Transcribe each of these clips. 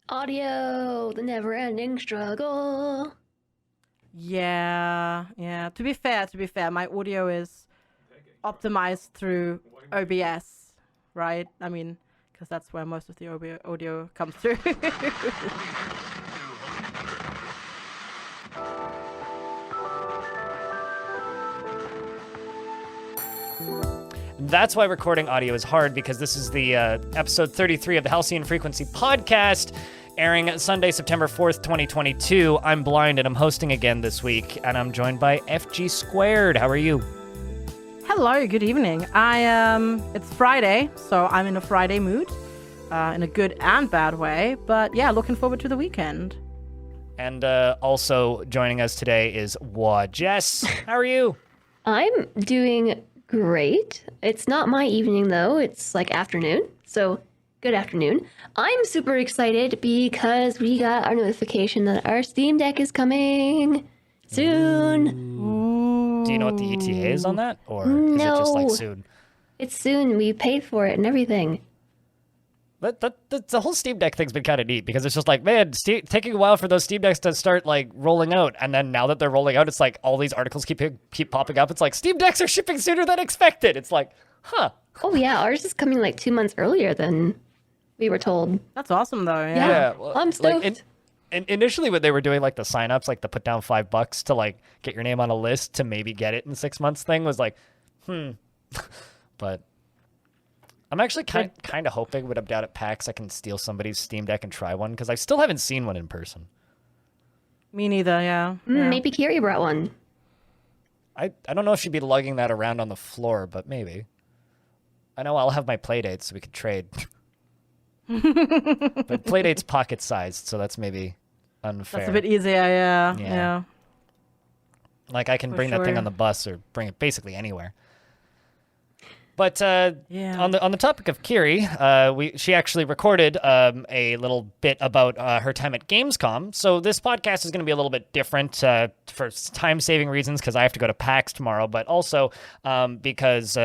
Audio, the never-ending struggle. Yeah. To be fair, my audio is optimized through OBS, right? I mean, because that's where most of the audio comes through. That's why recording audio is hard, because this is the episode 33 of the Halcyon Frequency podcast, airing Sunday, September 4th, 2022. I'm blind and I'm hosting again this week, and I'm joined by FG Squared. How are you? Hello, good evening. It's Friday, so I'm in a Friday mood, in a good and bad way, but yeah, looking forward to the weekend. And also joining us today is Jess. How are you? I'm doing great. It's not my evening though, it's like afternoon, so good afternoon. I'm super excited because we got our notification that our Steam Deck is coming soon. Ooh. Do you know what the ETA is on that? Or is it just like soon? It's soon. We paid for it and everything. The whole Steam Deck thing's been kind of neat, because it's just like, man, taking a while for those Steam Decks to start like rolling out, and then now that they're rolling out, it's like all these articles keep popping up. It's like Steam Decks are shipping sooner than expected. It's like, huh? Oh yeah, ours is coming like 2 months earlier than we were told. That's awesome though. Yeah, well, I'm stoked. Like, initially, when they were doing like the signups, like the put down $5 to like get your name on a list to maybe get it in 6 months thing, was like, but. I'm actually kind of hoping when I'm down at PAX I can steal somebody's Steam Deck and try one, because I still haven't seen one in person. Me neither, yeah. Maybe Kiri brought one. I don't know if she'd be lugging that around on the floor, but maybe. I know I'll have my Playdates so we could trade. But Playdate's pocket-sized, so that's maybe unfair. That's a bit easier, yeah. Like I can bring that thing on the bus or bring it basically anywhere. But on the topic of Kiri, she actually recorded a little bit about her time at Gamescom. So this podcast is going to be a little bit different for time-saving reasons, because I have to go to PAX tomorrow, but also because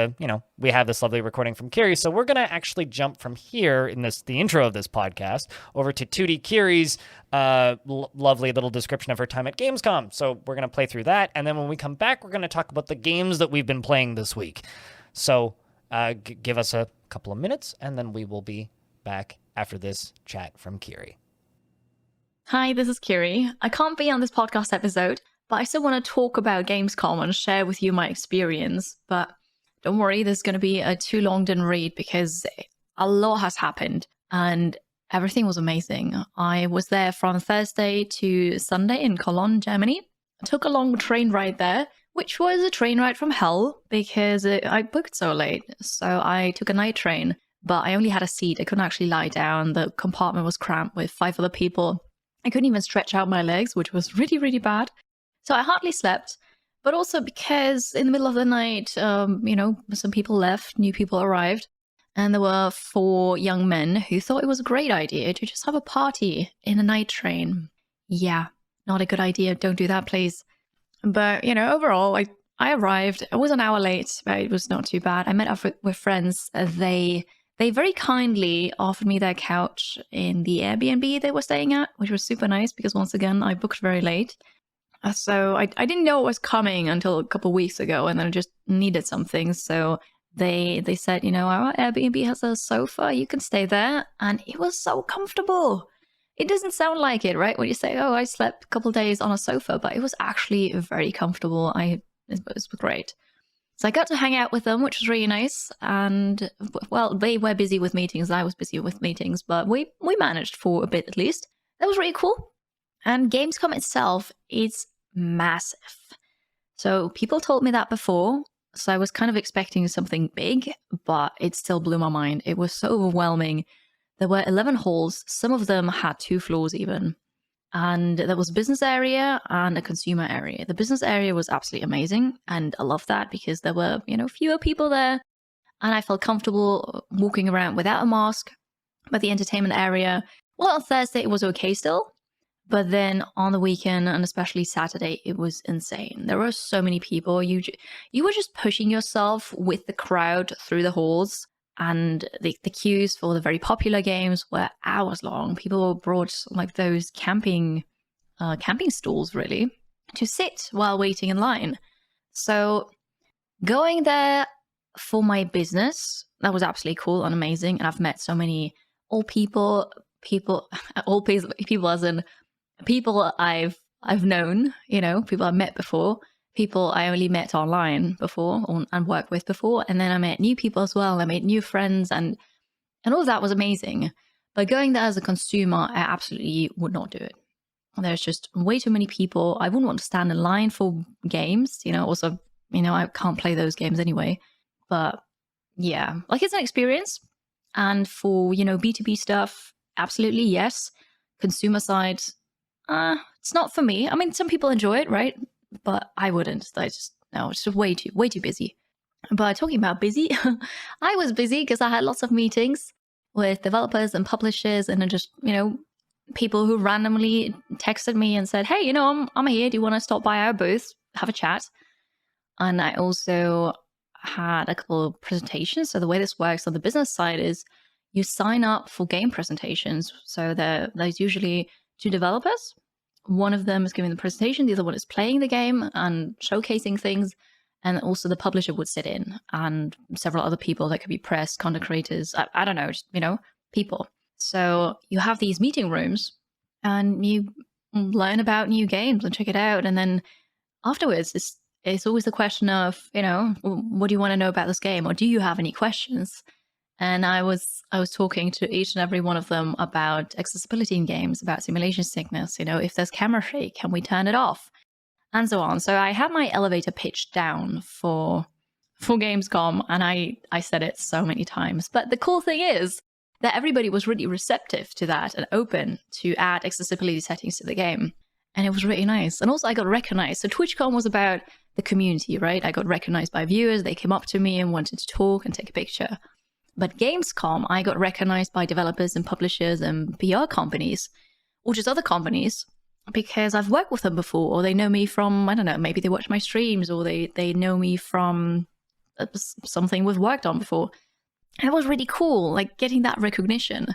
we have this lovely recording from Kiri. So we're going to actually jump from here in the intro of this podcast over to 2D Kiri's lovely little description of her time at Gamescom. So we're going to play through that, and then when we come back, we're going to talk about the games that we've been playing this week. So give us a couple of minutes, and then we will be back after this chat from Kiri. Hi, this is Kiri. I can't be on this podcast episode, but I still want to talk about Gamescom and share with you my experience. But don't worry, this is going to be a too long didn't read, because a lot has happened and everything was amazing. I was there from Thursday to Sunday in Cologne, Germany. I took a long train ride there, which was a train ride from hell, because I booked so late. So I took a night train, but I only had a seat. I couldn't actually lie down. The compartment was cramped with 5 other people. I couldn't even stretch out my legs, which was really, really bad. So I hardly slept, but also because in the middle of the night, some people left, new people arrived, and there were 4 young men who thought it was a great idea to just have a party in a night train. Yeah, not a good idea. Don't do that, please. But, overall, I arrived. I was an hour late, but it was not too bad. I met up with friends. They very kindly offered me their couch in the Airbnb they were staying at, which was super nice, because once again, I booked very late. So I didn't know what was coming until a couple of weeks ago, and then I just needed something. So they said, our Airbnb has a sofa. You can stay there. And it was so comfortable. It doesn't sound like it, right? When you say, oh, I slept a couple of days on a sofa, but it was actually very comfortable. It was great. So I got to hang out with them, which was really nice. And, well, they were busy with meetings. I was busy with meetings, but we managed for a bit at least. That was really cool. And Gamescom itself is massive. So people told me that before. So I was kind of expecting something big, but it still blew my mind. It was so overwhelming. There were 11 halls. Some of them had 2 floors even. And there was a business area and a consumer area. The business area was absolutely amazing. And I love that, because there were, fewer people there. And I felt comfortable walking around without a mask. But the entertainment area, well, on Thursday it was okay still. But then on the weekend, and especially Saturday, it was insane. There were so many people. You were just pushing yourself with the crowd through the halls. And the queues for the very popular games were hours long. People brought like those camping stools really to sit while waiting in line. So going there for my business, that was absolutely cool and amazing. And I've met so many old people as in people I've known, people I've met before, people I only met online before and worked with before. And then I met new people as well. I made new friends and all of that was amazing. But going there as a consumer, I absolutely would not do it. There's just way too many people. I wouldn't want to stand in line for games, also, I can't play those games anyway. But yeah, like it's an experience. And for, B2B stuff, absolutely, yes. Consumer side, it's not for me. I mean, some people enjoy it, right? But I wouldn't. It's just way too busy. But talking about busy, I was busy because I had lots of meetings with developers and publishers and just, people who randomly texted me and said, hey, I'm here. Do you want to stop by our booth, have a chat? And I also had a couple of presentations. So the way this works on the business side is you sign up for game presentations. So there's usually 2 developers. One of them is giving the presentation. The other one is playing the game and showcasing things. And also the publisher would sit in and several other people that could be press, content creators. I don't know, just, people. So you have these meeting rooms and you learn about new games and check it out. And then afterwards, it's always the question of, what do you want to know about this game? Or do you have any questions? And I was talking to each and every one of them about accessibility in games, about simulation sickness. If there's camera shake, can we turn it off? And so on. So I had my elevator pitch down for Gamescom, and I said it so many times. But the cool thing is that everybody was really receptive to that and open to add accessibility settings to the game. And it was really nice. And also I got recognized. So TwitchCon was about the community, right? I got recognized by viewers. They came up to me and wanted to talk and take a picture. But Gamescom, I got recognized by developers and publishers and PR companies, or just other companies, because I've worked with them before, or they know me from, I don't know, maybe they watch my streams, or they know me from something we've worked on before. And it was really cool. Like getting that recognition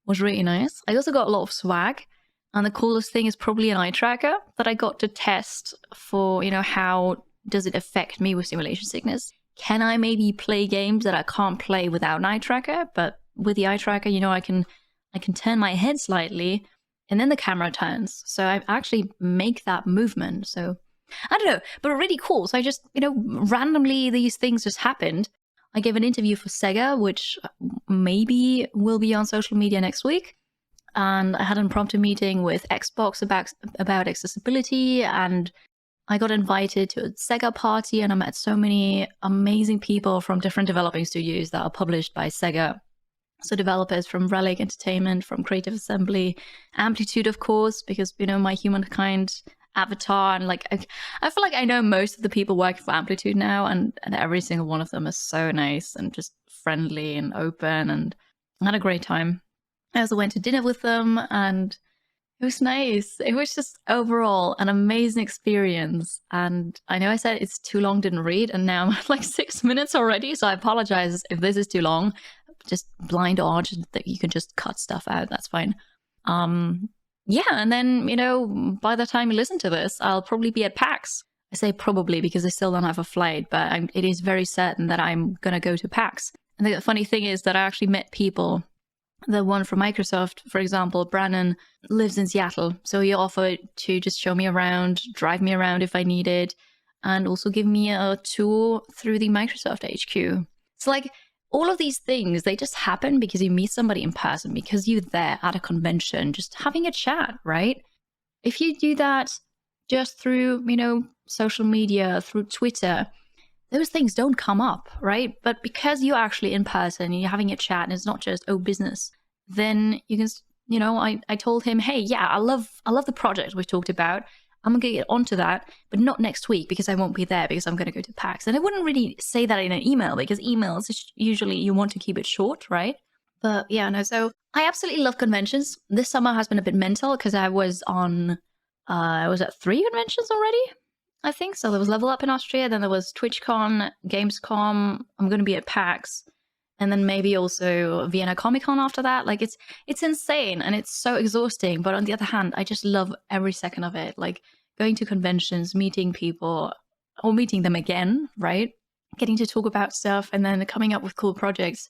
was really nice. I also got a lot of swag. And the coolest thing is probably an eye tracker that I got to test for, how does it affect me with simulation sickness? Can I maybe play games that I can't play without an eye tracker? But with the eye tracker, I can turn my head slightly and then the camera turns. So I actually make that movement. So I don't know, but really cool. So I just, randomly these things just happened. I gave an interview for Sega, which maybe will be on social media next week. And I had an impromptu meeting with Xbox about accessibility, and I got invited to a Sega party, and I met so many amazing people from different developing studios that are published by Sega. So developers from Relic Entertainment, from Creative Assembly, Amplitude, of course, because, my humankind avatar, and I feel like I know most of the people working for Amplitude now, and every single one of them is so nice and just friendly and open, and I had a great time. I also went to dinner with them, and it was nice. It was just overall an amazing experience. And I know I said it's too long, didn't read, and now I'm at like 6 minutes already. So I apologize if this is too long. Just blind odds that you can just cut stuff out. That's fine. Yeah, and then, by the time you listen to this, I'll probably be at PAX. I say probably because I still don't have a flight, but it is very certain that I'm going to go to PAX. And the funny thing is that I actually met people. The one from Microsoft, for example, Brandon, lives in Seattle. So he offered to just show me around, drive me around if I needed, and also give me a tour through the Microsoft HQ. So all of these things, they just happen because you meet somebody in person, because you're there at a convention, just having a chat, right? If you do that just through, social media, through Twitter, those things don't come up, right? But because you're actually in person and you're having a chat and it's not just, business, then you can, I told him, hey, yeah, I love the project we talked about. I'm going to get onto that, but not next week because I won't be there because I'm going to go to PAX. And I wouldn't really say that in an email because emails, usually you want to keep it short, right? But yeah, no, so I absolutely love conventions. This summer has been a bit mental because I was at 3 conventions already, I think. So there was Level Up in Austria, then there was TwitchCon, Gamescom. I'm going to be at PAX. and then maybe also Vienna Comic Con after that. Like it's insane and it's so exhausting. But on the other hand, I just love every second of it. Like going to conventions, meeting people, or meeting them again, right? Getting to talk about stuff and then coming up with cool projects.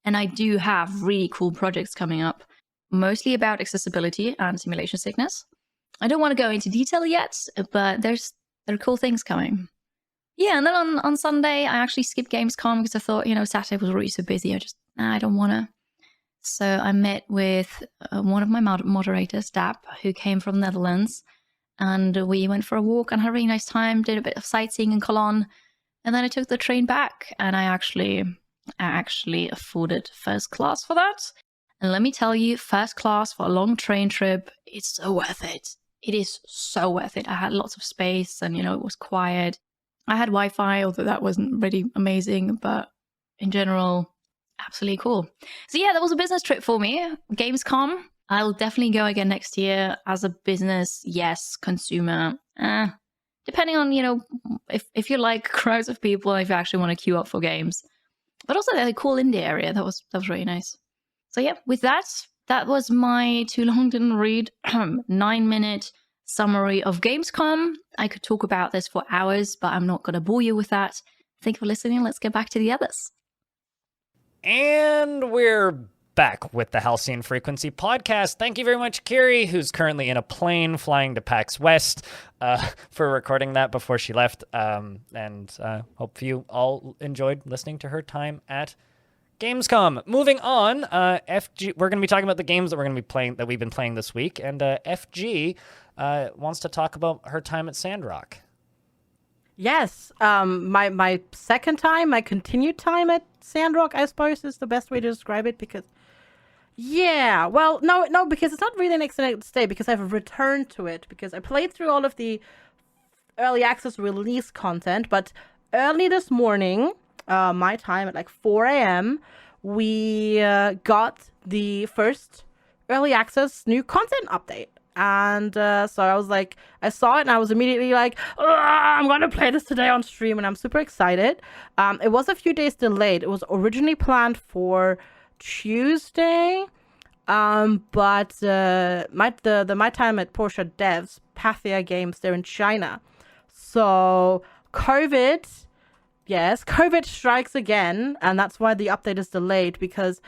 And I do have really cool projects coming up, mostly about accessibility and simulation sickness. I don't want to go into detail yet, but there are cool things coming. Yeah, and then on Sunday, I actually skipped Gamescom because I thought, Saturday was already so busy. I don't want to. So I met with one of my moderators, Dap, who came from the Netherlands. And we went for a walk and had a really nice time, did a bit of sightseeing in Cologne. And then I took the train back, and I actually afforded first class for that. And let me tell you, first class for a long train trip, it's so worth it. It is so worth it. I had lots of space and, it was quiet. I had Wi-Fi, although that wasn't really amazing, but in general, absolutely cool. So yeah, that was a business trip for me. Gamescom, I'll definitely go again next year. As a business, yes. Consumer, depending on, if you like crowds of people, if you actually want to queue up for games. But also the cool indie area, that was really nice. So yeah, with that was my too long didn't read 9-minute summary of Gamescom. I could talk about this for hours, but I'm not going to bore you with that. Thank you for listening. Let's get back to the others. And we're back with the Halcyon Frequency podcast. Thank you very much, Kiri, who's currently in a plane flying to PAX West, for recording that before she left. And hope you all enjoyed listening to her time at Gamescom. Moving on, FG. We're going to be talking about the games that we've been playing this week, and FG wants to talk about her time at Sandrock. Yes, my second time, my continued time at Sandrock, I suppose, is the best way to describe it. Because, because it's not really an extended stay, because I've returned to it, because I played through all of the early access release content, but early this morning, my time at like 4 a.m., we got the first early access new content update. And so I was like, I saw it and I was immediately like, I'm going to play this today on stream, and I'm super excited. It was a few days delayed. It was originally planned for Tuesday, but my time at Porsche Devs, Pathia Games, they're in China. So COVID strikes again, and that's why the update is delayed, because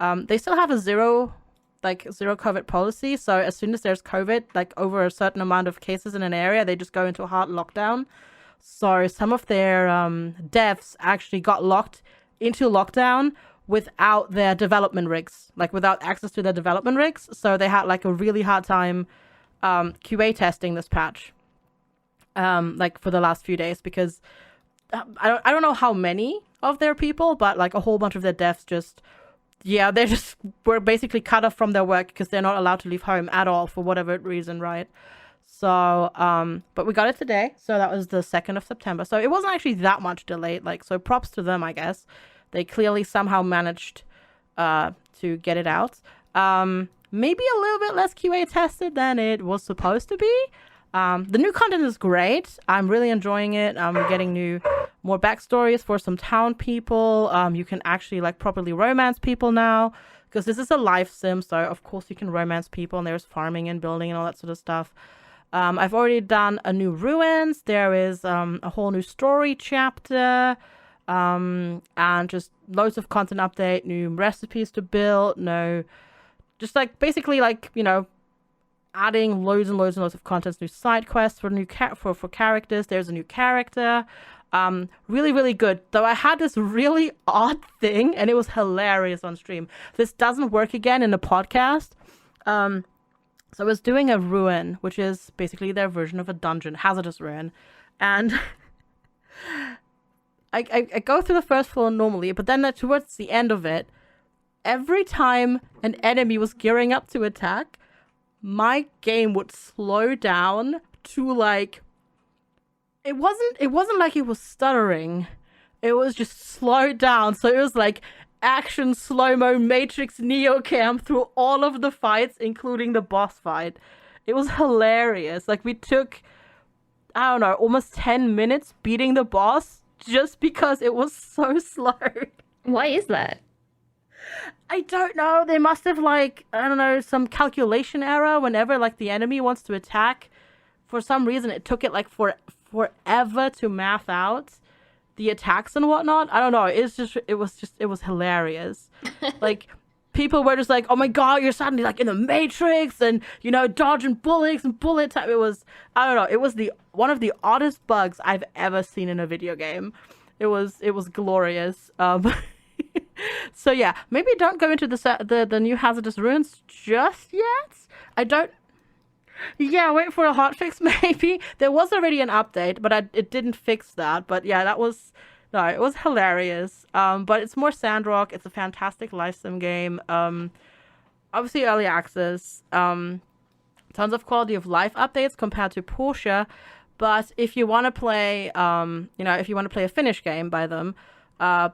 they still have a zero COVID policy. So as soon as there's COVID, like over a certain amount of cases in an area, they just go into a hard lockdown. So some of their devs actually got locked into lockdown without their development rigs, like without access to their development rigs. So they had like a really hard time QA testing this patch, like for the last few days, because I don't know how many of their people, but like a whole bunch of their devs they just were basically cut off from their work because they're not allowed to leave home at all for whatever reason, right? So, but we got it today. So that was the 2nd of September. So it wasn't actually that much delayed. So props to them, I guess. They clearly somehow managed to get it out. Maybe a little bit less QA tested than it was supposed to be. The new content is great. I'm really enjoying it. We're getting more backstories for some town people. You can actually properly romance people now, because this is a life sim. So of course you can romance people, and there's farming and building and all that sort of stuff. I've already done a new ruins. There is a whole new story chapter, and just loads of content update, new recipes to build. Basically adding loads and loads and loads of content, new side quests for characters. There's a new character. Really, really good. Though I had this really odd thing, and it was hilarious on stream. This doesn't work again in the podcast. So I was doing a ruin, which is basically their version of a dungeon, hazardous ruin. And I go through the first floor normally, but then towards the end of it, every time an enemy was gearing up to attack, my game would slow down to it wasn't like it was stuttering. It was just slowed down. So it was like action slow-mo Matrix Neo cam through all of the fights, including the boss fight. It was hilarious. We took, I don't know, almost 10 minutes beating the boss just because it was so slow. Why is that? I don't know. They must have like, I don't know, some calculation error whenever like the enemy wants to attack. For some reason, it took it like forever to math out the attacks and whatnot. I don't know. It was hilarious. Like, people were just like, oh my god, you're suddenly like in the Matrix and, you know, dodging bullets and bullet time. It was, I don't know. It was one of the oddest bugs I've ever seen in a video game. It was glorious. So yeah, maybe don't go into the new Hazardous Ruins just yet. Yeah, wait for a hotfix maybe. There was already an update, but it didn't fix that. But yeah, it was hilarious. But it's more Sandrock. It's a fantastic live sim game. Obviously early access. Tons of quality of life updates compared to Porsche. But if you want to play, if you want to play a Finnish game by them,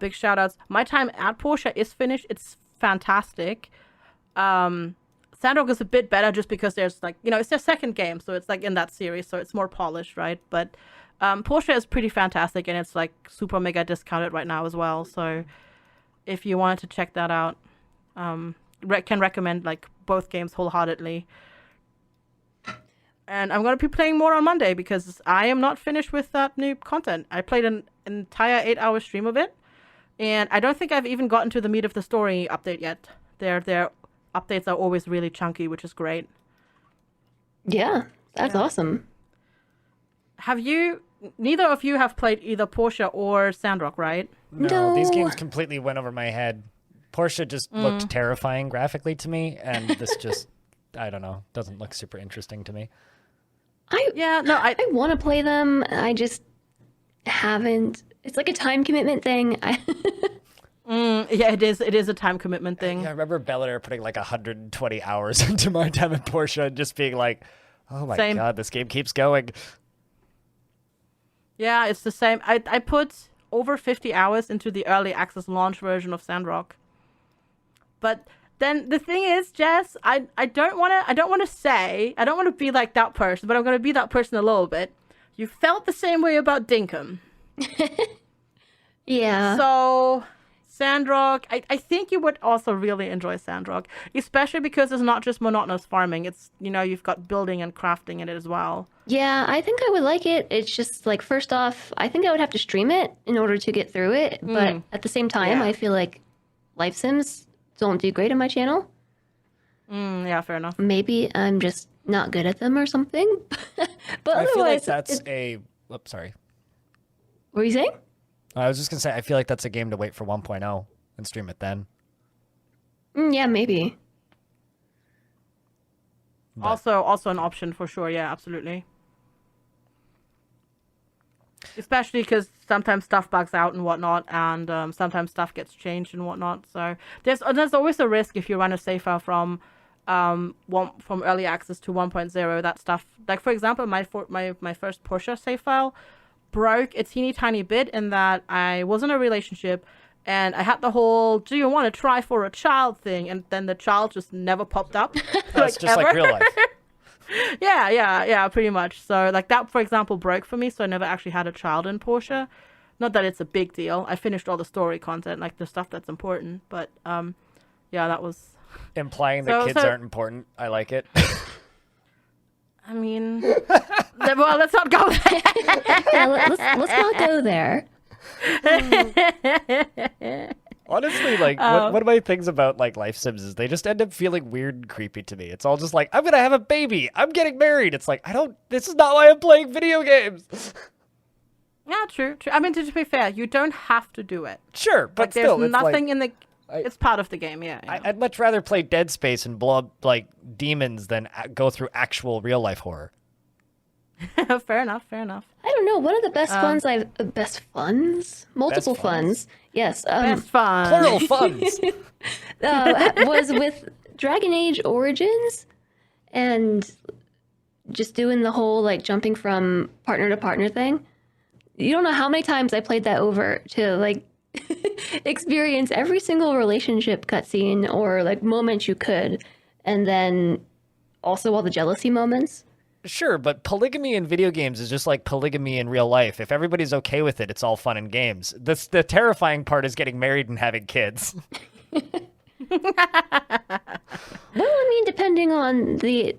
big shout outs. My Time at Porsche is Finnish. It's fantastic. Sandrock is a bit better just because there's like, it's their second game, so it's like in that series, so it's more polished, right? But Porsche is pretty fantastic, and it's like super mega discounted right now as well. So if you wanted to check that out, can recommend like both games wholeheartedly. And I'm going to be playing more on Monday because I am not finished with that new content. I played an entire 8-hour stream of it, and I don't think I've even gotten to the meat of the story update yet. Their updates are always really chunky, which is great. Yeah, that's awesome. Neither of you have played either Porsche or Sandrock, right? No, these games completely went over my head. Porsche just looked terrifying graphically to me, and this just, I don't know, doesn't look super interesting to me. I want to play them. I just haven't. It's like a time commitment thing. Yeah, it is. It is a time commitment thing. Yeah, I remember Bellator putting like 120 hours into my time at Porsche and just being like, oh my god, this game keeps going. Yeah, it's the same. I put over 50 hours into the early access launch version of Sandrock. But then the thing is, Jess, I don't want to be like that person, but I'm going to be that person a little bit. You felt the same way about Dinkum. Yeah. So Sandrock, I think you would also really enjoy Sandrock, especially because it's not just monotonous farming. It's, you've got building and crafting in it as well. Yeah, I think I would like it. It's just like, first off, I think I would have to stream it in order to get through it. But at the same time, I feel like life sims don't do great on my channel. Yeah, fair enough. Maybe I'm just not good at them or something. But I otherwise, feel like that's sorry. What were you saying? I was just going to say, I feel like that's a game to wait for 1.0 and stream it then. Yeah, maybe. But Also an option for sure. Yeah, absolutely. Especially because sometimes stuff bugs out and whatnot, and sometimes stuff gets changed and whatnot. So there's always a risk if you run a save file from early access to 1.0. That stuff, like for example, my first Porsche save file broke a teeny tiny bit in that I was in a relationship and I had the whole "do you want to try for a child" thing, and then the child just never popped up. That's just like real life. Yeah, pretty much. So like that, for example, broke for me, so I never actually had a child in Porsche. Not that it's a big deal. I finished all the story content, like the stuff that's important, but yeah, that was implying that kids aren't important. I like it. I mean, well, let's not go there. Yeah, let's not go there. Honestly, like, one of my things about, like, life sims is they just end up feeling weird and creepy to me. It's all just like, I'm gonna have a baby, I'm getting married. It's like, this is not why I'm playing video games. Yeah, true. I mean, to be fair, you don't have to do it. Sure, but like, still, there's nothing like, it's part of the game, yeah. I'd much rather play Dead Space and blow up, like, demons than go through actual real-life horror. Fair enough. I don't know. One of the best funs? Multiple best funs. Yes. Best fun. Plural funs. Was with Dragon Age Origins and just doing the whole, like, jumping from partner to partner thing. You don't know how many times I played that over to, like, experience every single relationship cutscene or, like, moment you could. And then also all the jealousy moments. Sure, but polygamy in video games is just like polygamy in real life. If everybody's okay with it, it's all fun and games. The terrifying part is getting married and having kids. Well, I mean, depending on the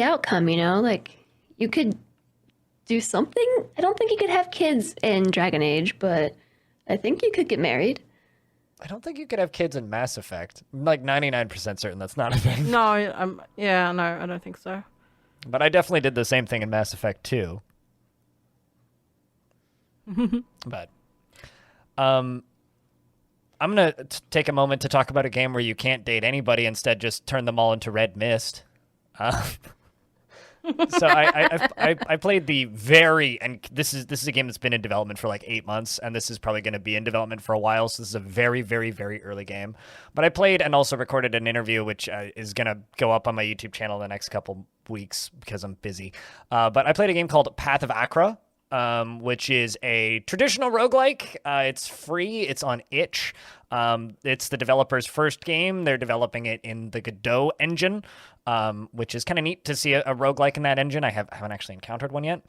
outcome, like you could do something. I don't think you could have kids in Dragon Age, but I think you could get married. I don't think you could have kids in Mass Effect. I'm like 99% certain that's not a thing. No, no, I don't think so. But I definitely did the same thing in Mass Effect 2. But I'm going to take a moment to talk about a game where you can't date anybody, instead just turn them all into Red Mist. So I played the and this is a game that's been in development for like 8 months, and this is probably going to be in development for a while, so this is a very, very, very early game. But I played and also recorded an interview, which is going to go up on my YouTube channel in the next couple weeks because I'm busy. But I played a game called Path of Achra, which is a traditional roguelike. It's free. It's on itch. It's the developer's first game. They're developing it in the Godot engine, which is kind of neat to see a roguelike in that engine. I haven't actually encountered one yet.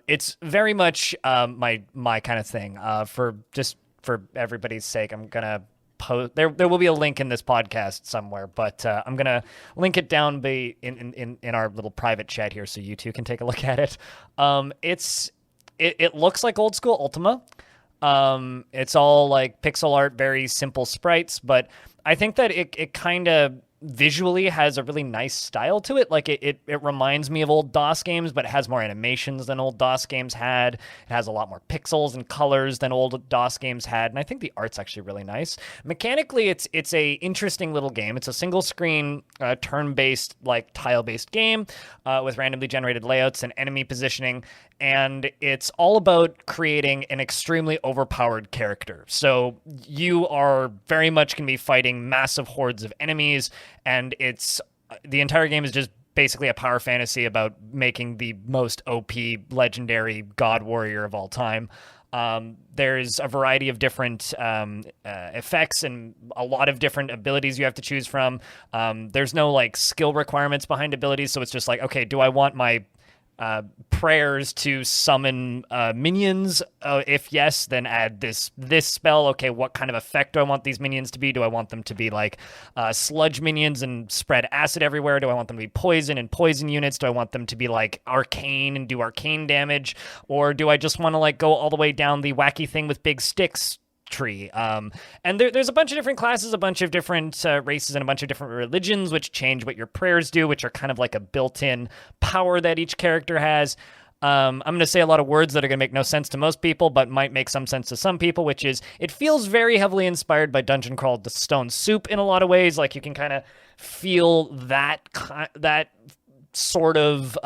It's very much my kind of thing. For everybody's sake, I'm gonna post. There will be a link in this podcast somewhere, but I'm gonna link it down in our little private chat here, so you two can take a look at it. It looks like old school Ultima. It's all like pixel art, very simple sprites, but I think that it kind of visually has a really nice style to it. Like it reminds me of old DOS games, but it has more animations than old DOS games had. It has a lot more pixels and colors than old DOS games had, and I think the art's actually really nice. Mechanically, it's a interesting little game. It's a single screen, turn-based, like tile-based game with randomly generated layouts and enemy positioning, and it's all about creating an extremely overpowered character. So you are very much going to be fighting massive hordes of enemies, and the entire game is just basically a power fantasy about making the most OP legendary god warrior of all time. There's a variety of different effects and a lot of different abilities you have to choose from. There's no like skill requirements behind abilities, so it's just like, okay, do I want my prayers to summon minions? If yes, then add this spell. Okay, what kind of effect do I want these minions to be? Do I want them to be like sludge minions and spread acid everywhere? Do I want them to be poison and poison units? Do I want them to be like arcane and do arcane damage? Or do I just want to like go all the way down the wacky thing with big sticks tree? And there's a bunch of different classes, a bunch of different races, and a bunch of different religions, which change what your prayers do, which are kind of like a built-in power that each character has. I'm going to say a lot of words that are going to make no sense to most people, but might make some sense to some people, which is it feels very heavily inspired by Dungeon Crawl The Stone Soup in a lot of ways. Like you can kind of feel that sort of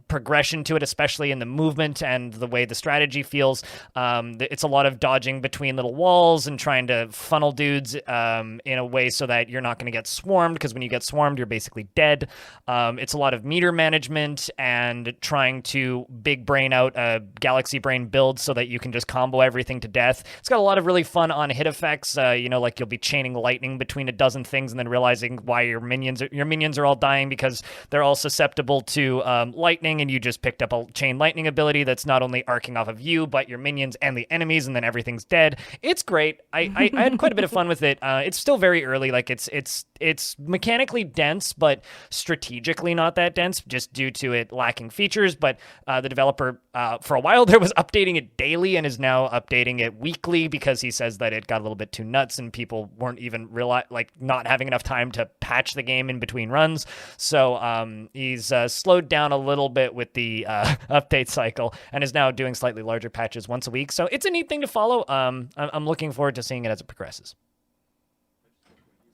progression to it, especially in the movement and the way the strategy feels. It's a lot of dodging between little walls and trying to funnel dudes in a way so that you're not going to get swarmed, because when you get swarmed, you're basically dead. It's a lot of meter management and trying to big brain out a galaxy brain build so that you can just combo everything to death. It's got a lot of really fun on-hit effects. Like you'll be chaining lightning between a dozen things and then realizing why your minions are all dying because they're all susceptible to lightning, and you just picked up a chain lightning ability that's not only arcing off of you but your minions and the enemies, and then everything's dead. It's great. I had quite a bit of fun with it. It's still very early. Like it's mechanically dense, but strategically not that dense, just due to it lacking features. But the developer, for a while there, was updating it daily and is now updating it weekly because he says that it got a little bit too nuts and people weren't even not having enough time to patch the game in between runs. So he's slowed down a little bit with the update cycle and is now doing slightly larger patches once a week. So it's a neat thing to follow. I'm looking forward to seeing it as it progresses.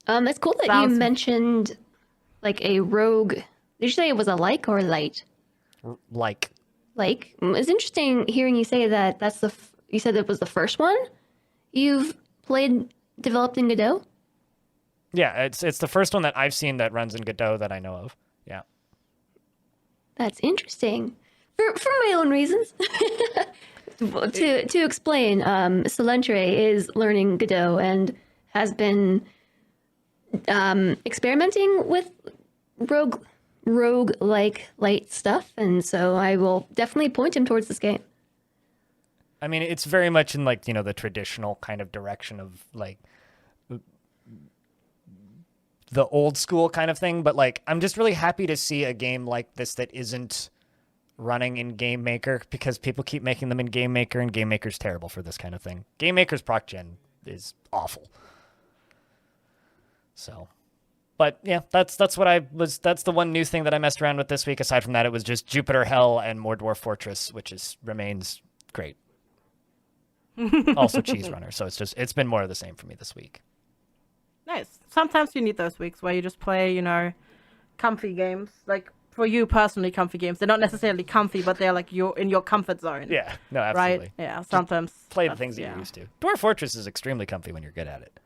It's cool that you mentioned like a rogue. Did you say it was a like or light? Like. It's interesting hearing you say that. You said it was the first one you've developed in Godot. Yeah, it's the first one that I've seen that runs in Godot that I know of. Yeah. That's interesting. For my own reasons. To explain, Solentre is learning Godot and has been experimenting with rogue-like light stuff, and so I will definitely point him towards this game. I mean, it's very much in the traditional kind of direction of the old school kind of thing, but like I'm just really happy to see a game like this that isn't running in Game Maker, because people keep making them in Game Maker, and Game Maker's terrible for this kind of thing. Game Maker's proc gen is awful. So, but yeah, that's the one new thing that I messed around with this week. Aside from that, it was just Jupiter Hell and more Dwarf Fortress, which remains great. Also Cheese Runner, so it's been more of the same for me this week. Nice. Sometimes you need those weeks where you just play, comfy games. Like, for you personally, comfy games. They're not necessarily comfy, but they're like in your comfort zone. Yeah, no, absolutely. Right? Yeah, sometimes. Just play the things that you're used to. Dwarf Fortress is extremely comfy when you're good at it.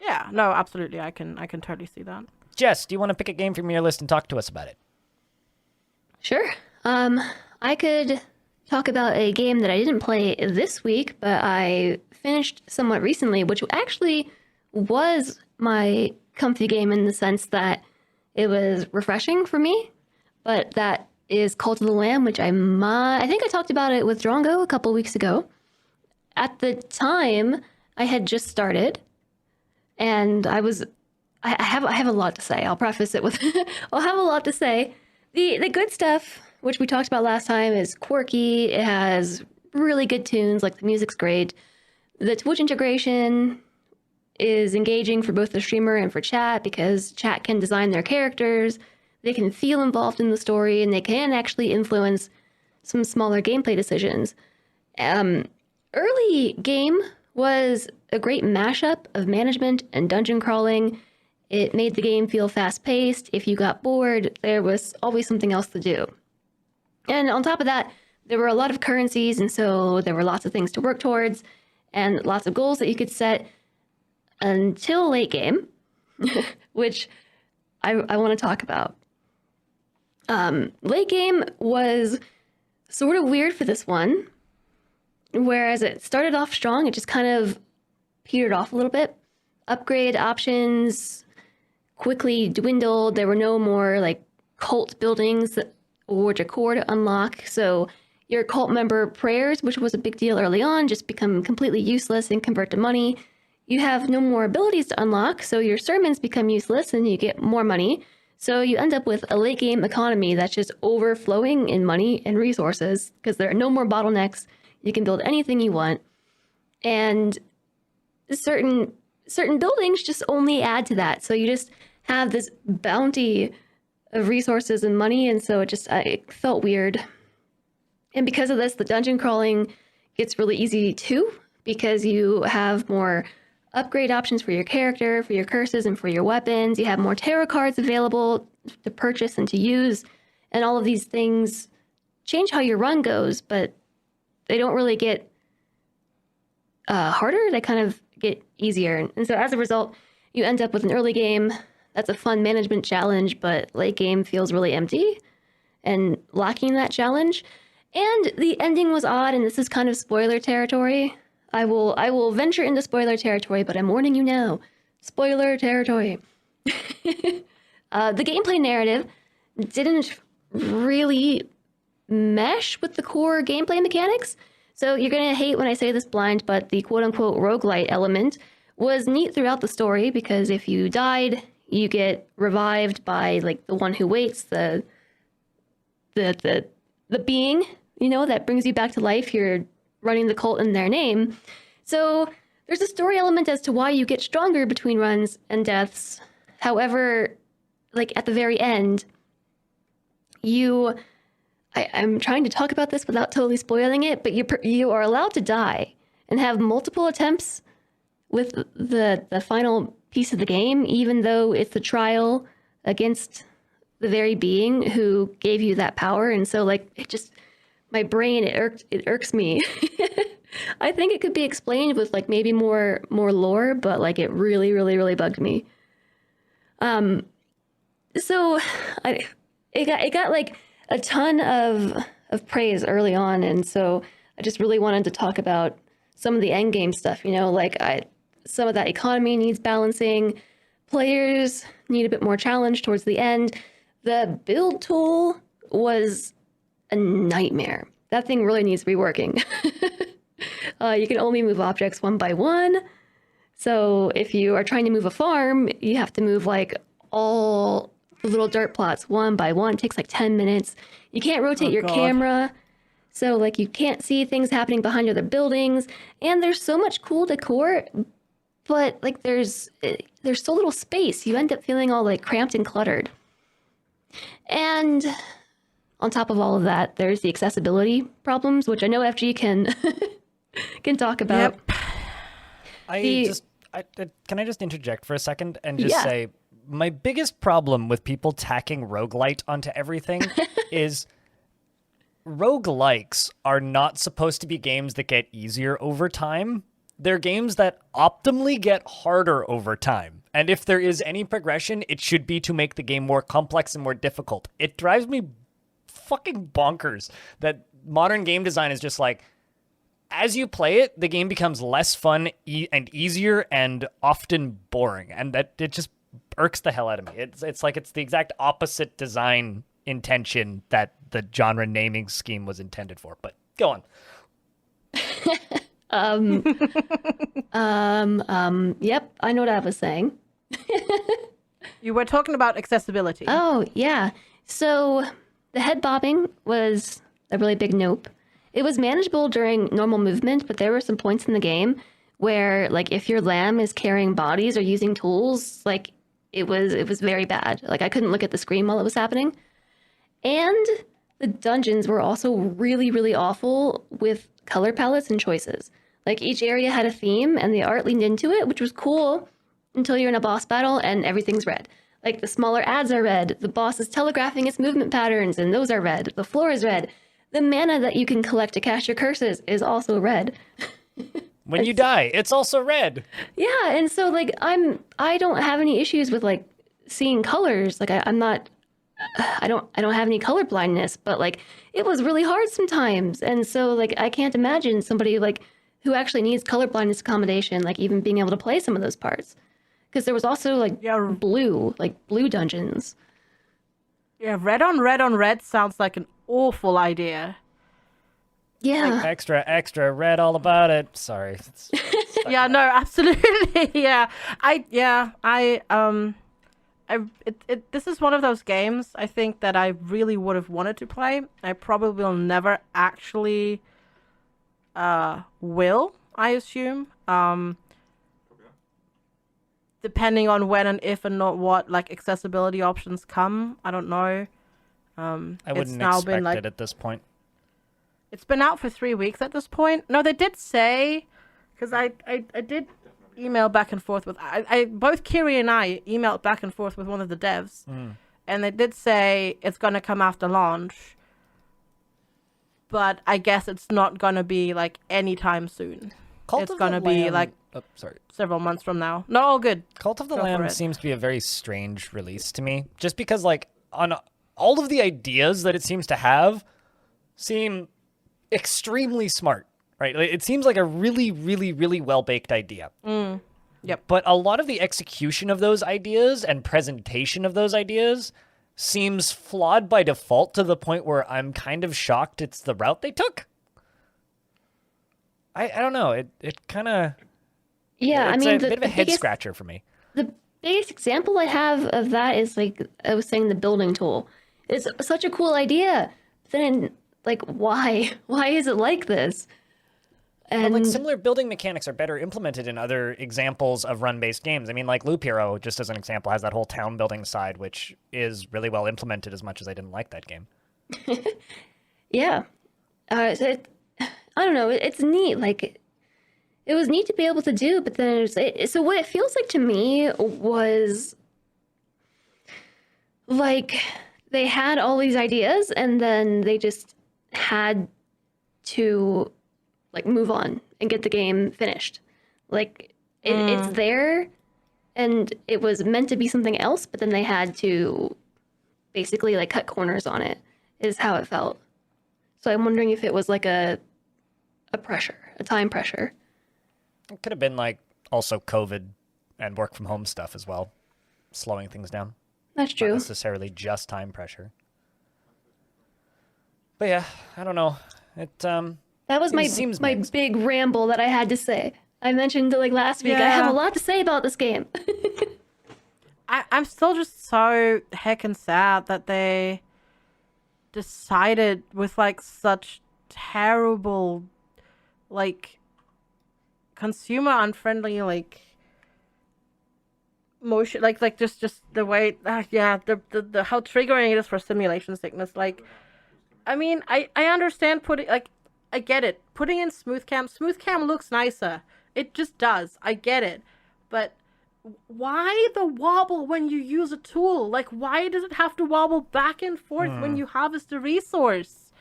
Yeah, no, absolutely. I can totally see that. Jess, do you want to pick a game from your list and talk to us about it? Sure. I could talk about a game that I didn't play this week, but I finished somewhat recently, which actually was my comfy game in the sense that it was refreshing for me, but that is Cult of the Lamb, which I think I talked about it with Drongo a couple weeks ago. At the time, I had just started, and I have a lot to say. I'll preface it with I'll have a lot to say. The good stuff, which we talked about last time, is quirky. It has really good tunes, like the music's great. The Twitch integration is engaging for both the streamer and for chat, because chat can design their characters, they can feel involved in the story, and they can actually influence some smaller gameplay decisions. Early game was a great mashup of management and dungeon crawling. It made the game feel fast-paced. If you got bored, there was always something else to do. And on top of that, there were a lot of currencies, and so there were lots of things to work towards and lots of goals that you could set until late game, which I want to talk about. Late game was sort of weird for this one, whereas it started off strong, it just kind of petered off a little bit. Upgrade options quickly dwindled. There were no more like cult buildings or decor to unlock, so your cult member prayers, which was a big deal early on, just become completely useless and convert to money. You have no more abilities to unlock, so your sermons become useless and you get more money. So you end up with a late game economy that's just overflowing in money and resources because there are no more bottlenecks. You can build anything you want. And certain buildings just only add to that. So you just have this bounty of resources and money, and so it felt weird. And because of this, the dungeon crawling gets really easy too, because you have more upgrade options for your character, for your curses, and for your weapons. You have more tarot cards available to purchase and to use, and all of these things change how your run goes, but they don't really get harder. They kind of get easier. And so as a result, you end up with an early game that's a fun management challenge, but late game feels really empty and lacking that challenge. And the ending was odd, and this is kind of spoiler territory. I will venture into spoiler territory, but I'm warning you now. Spoiler territory. The gameplay narrative didn't really mesh with the core gameplay mechanics. So you're going to hate when I say this blind, but the quote-unquote roguelite element was neat throughout the story, because if you died, you get revived by like the one who waits, the being, that brings you back to life. You're running the cult in their name. So there's a story element as to why you get stronger between runs and deaths. However, like at the very end, I'm trying to talk about this without totally spoiling it, but you are allowed to die and have multiple attempts with the final piece of the game, even though it's the trial against the very being who gave you that power. And so my brain, it irks me. I think it could be explained with like maybe more lore, but like it really, really, really bugged me. So it got like a ton of praise early on, and so I just really wanted to talk about some of the end game stuff. Some of that economy needs balancing. Players need a bit more challenge towards the end. The build tool was a nightmare. That thing really needs reworking. You can only move objects one by one. So if you are trying to move a farm, you have to move like all the little dirt plots one by one. It takes like 10 minutes. You can't rotate your camera. So like you can't see things happening behind other buildings. And there's so much cool decor, but like there's so little space. You end up feeling all like cramped and cluttered. And on top of all of that, there's the accessibility problems, which I know FG can can talk about. Yep. Can I just interject for a second and just say my biggest problem with people tacking roguelite onto everything is roguelikes are not supposed to be games that get easier over time. They're games that optimally get harder over time. And if there is any progression, it should be to make the game more complex and more difficult. It drives me fucking bonkers that modern game design is just like, as you play it, the game becomes less fun and easier and often boring. And that it just irks the hell out of me. It's like it's the exact opposite design intention that the genre naming scheme was intended for. But go on. Yep, I know what I was saying. You were talking about accessibility. Oh, yeah. So the head bobbing was a really big nope. It was manageable during normal movement, but there were some points in the game where, like, if your lamb is carrying bodies or using tools, like, it was very bad. Like, I couldn't look at the screen while it was happening. And the dungeons were also really, really awful with color palettes and choices. Like, each area had a theme, and the art leaned into it, which was cool until you're in a boss battle and everything's red. Like, the smaller ads are red, the boss is telegraphing its movement patterns, and those are red. The floor is red. The mana that you can collect to cast your curses is also red. When you die, it's also red. Yeah, and so like I don't have any issues with like seeing colors. Like I don't have any color blindness, but like it was really hard sometimes. And so like I can't imagine somebody like who actually needs color blindness accommodation like even being able to play some of those parts. Because there was also like blue dungeons. Yeah, red on red sounds like an awful idea. Yeah. Like extra read all about it. Sorry. Yeah, no, absolutely. This is one of those games I think that I really would have wanted to play. I probably will never actually will, I assume. Depending on when and if and not what like accessibility options come. I don't know. I wouldn't expect it at this point. It's been out for 3 weeks at this point. No, they did say, because I did email back and forth with, both Kiri and I emailed back and forth with one of the devs, and they did say it's going to come after launch, but I guess it's not going to be like anytime soon. It's going to be like several months from now. No, all good. Cult of the Lamb seems to be a very strange release to me, just because like on all of the ideas that it seems to have seem extremely smart, right? It seems like a really, really, really well-baked idea. Yep. But a lot of the execution of those ideas and presentation of those ideas seems flawed by default to the point where I'm kind of shocked it's the route they took. I don't know. It kind of... Yeah, it's I mean... a bit of a head-scratcher for me. The biggest example I have of that is, like, I was saying the building tool. It's such a cool idea. Then... like, why? Why is it like this? And like similar building mechanics are better implemented in other examples of run-based games. I mean, like Loop Hero, just as an example, has that whole town building side, which is really well implemented as much as I didn't like that game. Yeah. So I don't know. It's neat. Like, it was neat to be able to do, but then so what it feels like to me was like they had all these ideas and then they just had to like move on and get the game finished. Like it's there and it was meant to be something else, but then they had to basically like cut corners on it is how it felt. So I'm wondering if it was like a pressure, a time pressure. It could have been like also COVID and work from home stuff as well, slowing things down. That's true. Not necessarily just time pressure. But yeah, I don't know. It that was my seems big ramble that I had to say. I mentioned like last week. I have a lot to say about this game. I'm still just so heckin' sad that they decided with like such terrible, like, consumer unfriendly, like, motion, like just the way, the how triggering it is for simulation sickness. Like, I mean, I understand putting, like, I get it. Putting in smooth cam looks nicer. It just does. I get it. But why the wobble when you use a tool? Like, why does it have to wobble back and forth when you harvest the resource?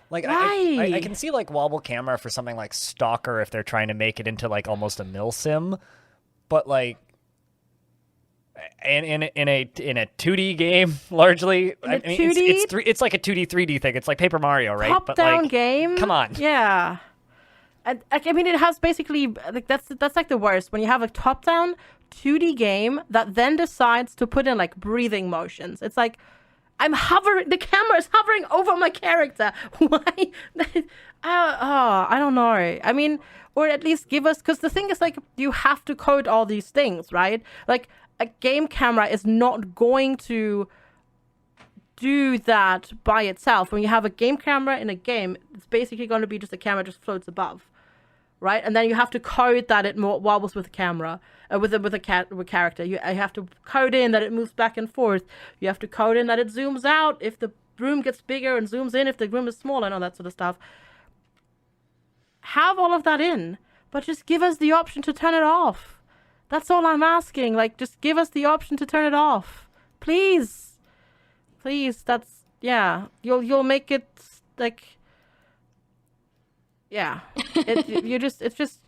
Like, I can see, like, wobble camera for something like Stalker if they're trying to make it into, like, almost a milsim. But, like, in a 2D game, largely, I mean, it's like a 2D, 3D thing. It's like Paper Mario, right? Top-down like, game? Come on. Yeah. I mean, it has basically, like, that's like the worst. When you have a top-down 2D game that then decides to put in, like, breathing motions. It's like, I'm hovering, the camera is hovering over my character. Why? I don't know. I mean, or at least give us, because the thing is, like, you have to code all these things, right? Like, a game camera is not going to do that by itself. When you have a game camera in a game, it's basically going to be just a camera just floats above. Right, and then you have to code that it wobbles with the camera, with character. You have to code in that it moves back and forth. You have to code in that it zooms out if the room gets bigger and zooms in if the room is smaller and all that sort of stuff. Have all of that in, but just give us the option to turn it off. That's all I'm asking. Like, just give us the option to turn it off, please. Please, that's You'll make it like. Yeah, it's just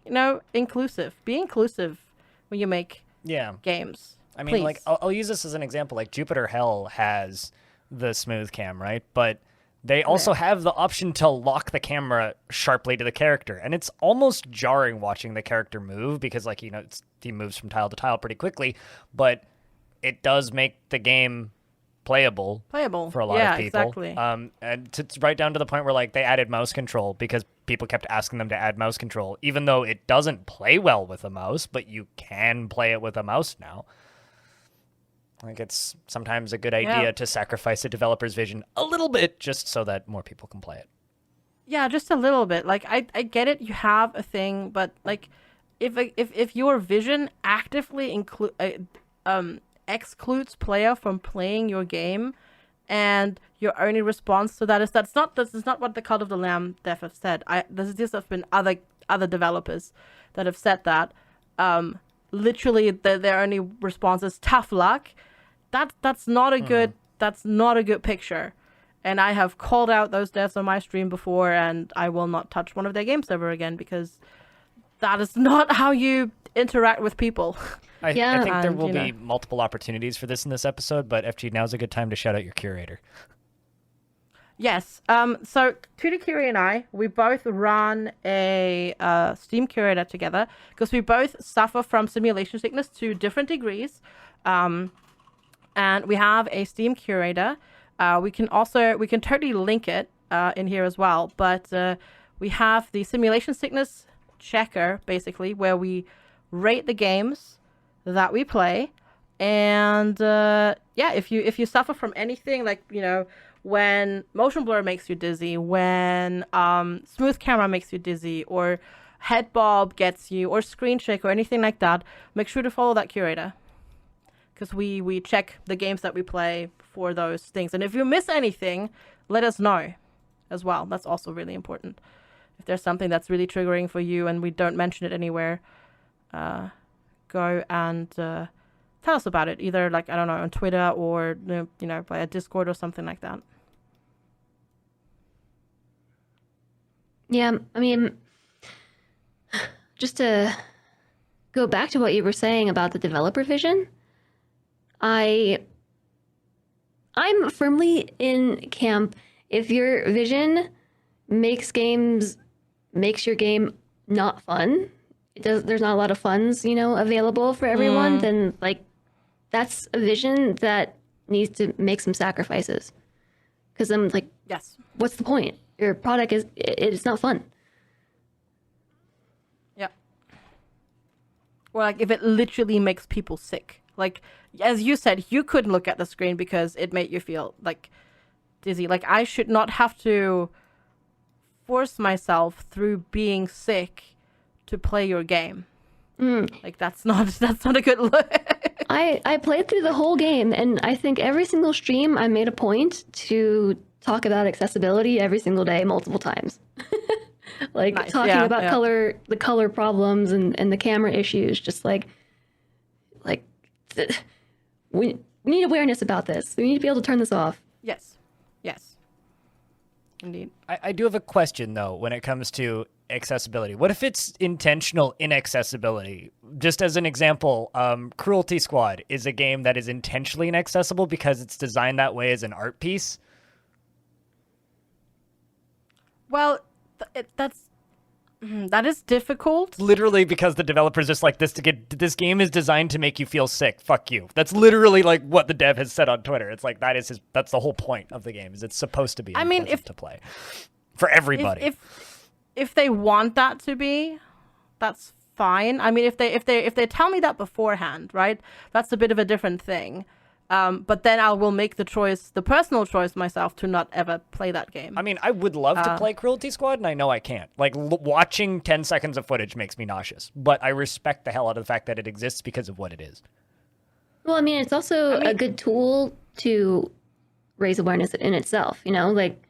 inclusive. Be inclusive when you make games. I mean, please. like, I'll use this as an example. Like, Jupiter Hell has the smooth cam, right? But they also have the option to lock the camera sharply to the character, and it's almost jarring watching the character move because, like, he moves from tile to tile pretty quickly, but it does make the game playable for a lot of people. Exactly. And it's right down to the point where, like, they added mouse control because people kept asking them to add mouse control, even though it doesn't play well with a mouse, but you can play it with a mouse now. Like, it's sometimes a good idea to sacrifice a developer's vision a little bit just so that more people can play it. Yeah, just a little bit. Like, I get it, you have a thing, but, like, if your vision actively excludes player from playing your game, and your only response to that is this is not what the Cult of the Lamb dev have said. This have been other developers that have said that. Literally, their only response is tough luck. That's not a good picture. And I have called out those devs on my stream before, and I will not touch one of their games ever again because that is not how you interact with people. I think there will be multiple opportunities for this in this episode, but FG, now's a good time to shout out your curator. Yes. So Tutor Kiri and I, we both run a Steam curator together because we both suffer from simulation sickness to different degrees. And we have a Steam curator. We can totally link it in here as well. But we have the simulation sickness checker, basically, where we rate the games that we play, and if you suffer from anything, like, when motion blur makes you dizzy, when smooth camera makes you dizzy, or head bob gets you, or screen shake, or anything like that, make sure to follow that curator, because we check the games that we play for those things. And if you miss anything, let us know as well. That's also really important. If there's something that's really triggering for you and we don't mention it anywhere, go and tell us about it, either, like, I don't know, on Twitter or by a Discord or something like that. Yeah, I mean, just to go back to what you were saying about the developer vision, I'm firmly in camp. If your vision makes your game not fun, there's not a lot of funds, available for everyone, then, like, that's a vision that needs to make some sacrifices. Because I'm like, yes, what's the point? Your product it's not fun. Yeah. or like if it literally makes people sick. Like, as you said, you couldn't look at the screen because it made you feel like dizzy. Like, I should not have to force myself through being sick to play your game. Like, that's not a good look. I played through the whole game, and I think every single stream I made a point to talk about accessibility every single day, multiple times. Like Nice. talking Yeah, about yeah. the color problems and the camera issues. Just like we need awareness about this. We need to be able to turn this off. Yes. Indeed. I do have a question, though, when it comes to accessibility. What if it's intentional inaccessibility? Just as an example, Cruelty Squad is a game that is intentionally inaccessible because it's designed that way as an art piece. Well, that is difficult. Literally because the developer's just like, this game is designed to make you feel sick. Fuck you. That's literally like what the dev has said on Twitter. It's like that's the whole point of the game, is it's supposed to be unpleasant to play for everybody. If they want that to be, that's fine. I mean, if they tell me that beforehand, right? That's a bit of a different thing. But then I will make the personal choice myself to not ever play that game. I mean, I would love to play Cruelty Squad, and I know I can't. Like, watching 10 seconds of footage makes me nauseous. But I respect the hell out of the fact that it exists because of what it is. Well, I mean, it's also a good tool to raise awareness in itself. You know, like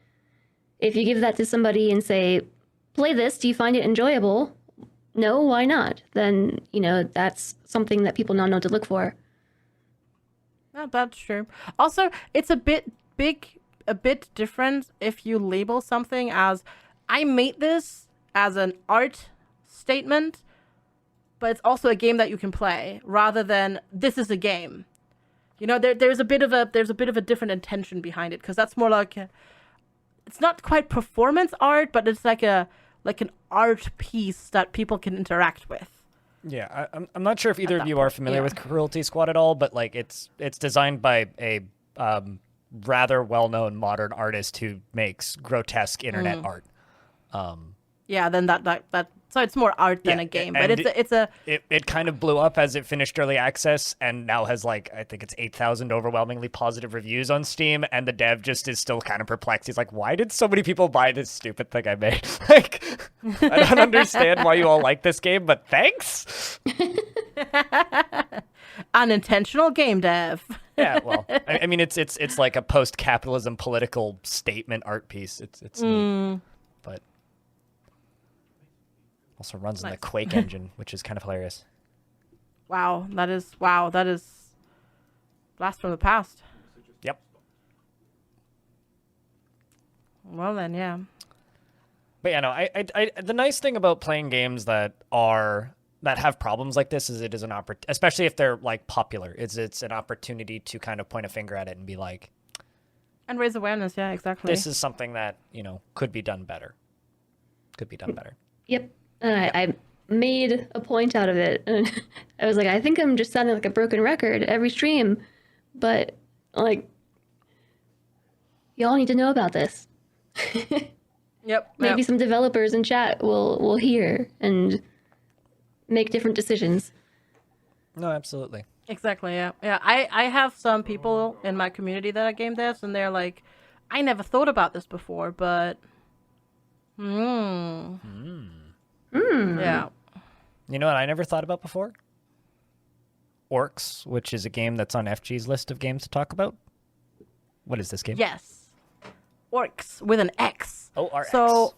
if you give that to somebody and say, play this, do you find it enjoyable? No, why not? Then, you know, that's something that people now know to look for. No, that's true. Also, it's a bit different if you label something as, I made this as an art statement, but it's also a game that you can play, rather than this is a game. You know, there's a bit of a different intention behind it, because that's more like it's not quite performance art, but it's like an art piece that people can interact with. Yeah, I'm not sure if either of you are familiar with Cruelty Squad at all, but like it's designed by a rather well-known modern artist who makes grotesque internet art. Yeah, then that so it's more art than a game, but it kind of blew up as it finished early access and now has like, I think it's 8,000 overwhelmingly positive reviews on Steam, and the dev just is still kind of perplexed. He's like, why did so many people buy this stupid thing I made? Like, I don't understand why you all like this game, but thanks. Unintentional game dev. Yeah, well, I mean, it's like a post-capitalism political statement art piece. It's neat, but also runs in the Quake engine, which is kind of hilarious. Wow, that is blast from the past. Yep. Well then, yeah. But yeah, no, I the nice thing about playing games that have problems like this is it is an especially if they're like popular, it's an opportunity to kind of point a finger at it and be like, and raise awareness. Yeah, exactly. This is something that, you know, could be done better. Yep. I made a point out of it. And I was like, I think I'm just sounding like a broken record every stream, but like, y'all need to know about this. Yep. Maybe some developers in chat will hear and make different decisions. No, absolutely. Exactly. Yeah. I have some people in my community that are game devs, and they're like, I never thought about this before, but yeah. You know what I never thought about before? Orcs, which is a game that's on FG's list of games to talk about. What is this game? Yes. Orcs with an X. O-R-X. So,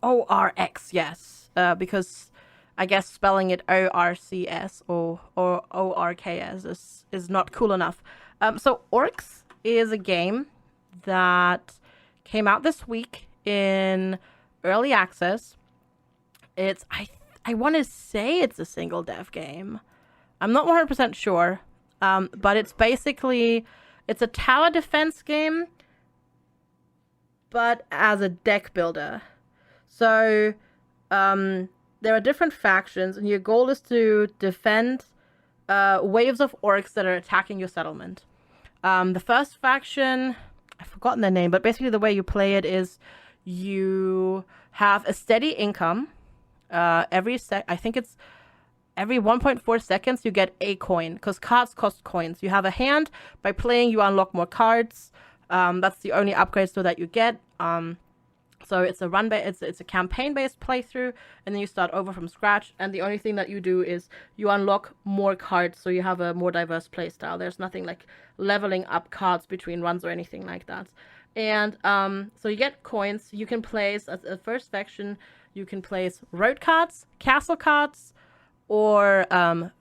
O-R-X, yes. Because I guess spelling it O-R-C-S or O-R-K-S is not cool enough. So Orcs is a game that came out this week in early access. It's I want to say it's a single dev game. I'm not 100% sure, but it's a tower defense game, but as a deck builder. So there are different factions, and your goal is to defend waves of orcs that are attacking your settlement. The first faction, I've forgotten their name, but basically the way you play it is you have a steady income. I think it's every 1.4 seconds you get a coin, because cards cost coins. You have a hand. By playing, you unlock more cards. That's the only upgrade so that you get. So it's a it's a campaign-based playthrough, and then you start over from scratch. And the only thing that you do is you unlock more cards, so you have a more diverse playstyle. There's nothing like leveling up cards between runs or anything like that. And so you get coins. You can place as a first faction. You can place road cards, castle cards, or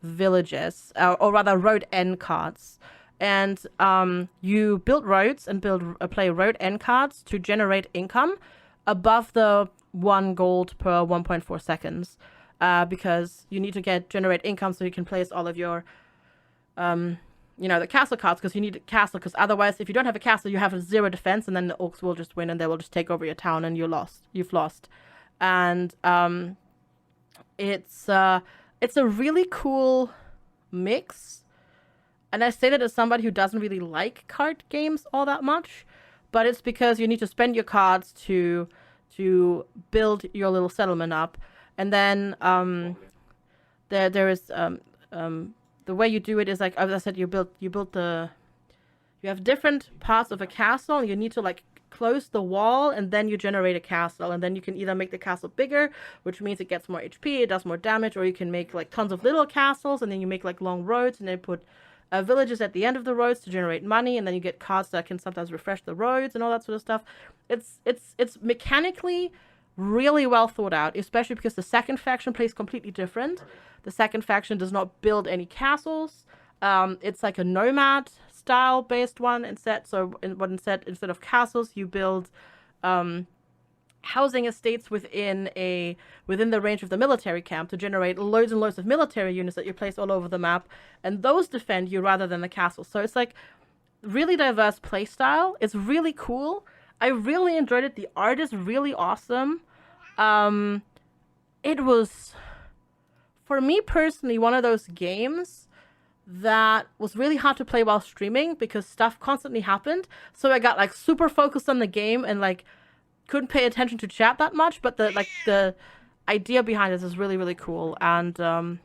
villages, or rather road end cards. And you build roads and play road end cards to generate income above the 1 gold per 1.4 seconds, because you need to generate income so you can place all of your the castle cards, because you need a castle, because otherwise if you don't have a castle you have a 0 defense, and then the orcs will just win and they will just take over your town and you've lost. And it's a really cool mix. And I say that as somebody who doesn't really like card games all that much, but it's because you need to spend your cards to build your little settlement up. And then there is the way you do it is like, as I said, you have different parts of a castle, and you need to like close the wall, and then you generate a castle, and then you can either make the castle bigger, which means it gets more HP, it does more damage, or you can make like tons of little castles, and then you make like long roads, and then put villages at the end of the roads to generate money, and then you get cards that can sometimes refresh the roads and all that sort of stuff. It's mechanically really well thought out, especially because the second faction plays completely different. The second faction does not build any castles. It's like a nomad style based one instead. Instead of castles, you build housing estates within the range of the military camp to generate loads and loads of military units that you place all over the map, and those defend you rather than the castles. So it's like really diverse play style. It's really cool. I really enjoyed it. The art is really awesome. It was, for me personally, one of those games that was really hard to play while streaming because stuff constantly happened. So I got like super focused on the game and like couldn't pay attention to chat that much, but the idea behind it is really, really cool, and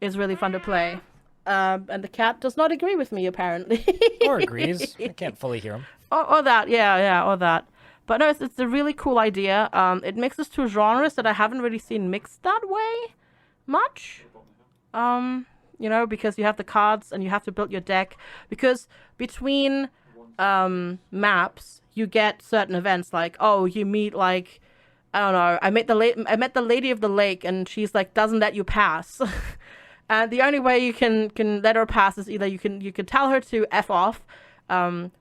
is really fun to play. And the cat does not agree with me, apparently. Or agrees. I can't fully hear him. Or that, or that. But no, it's a really cool idea. It mixes two genres that I haven't really seen mixed that way much. Because you have the cards and you have to build your deck. Because between maps, you get certain events like, oh, you meet like, I don't know, I met the Lady of the Lake, and she's like doesn't let you pass. And the only way you can let her pass is either you can tell her to F off,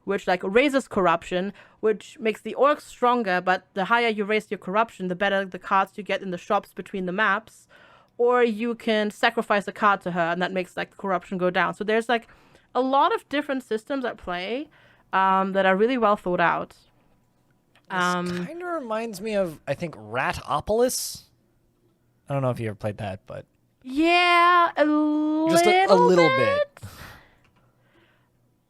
which like raises corruption, which makes the orcs stronger, but the higher you raise your corruption, the better the cards you get in the shops between the maps. Or you can sacrifice a card to her, and that makes like corruption go down. So there's like a lot of different systems at play that are really well thought out. This kind of reminds me of, I think, Ratopolis. I don't know if you ever played that, but yeah, just a little bit.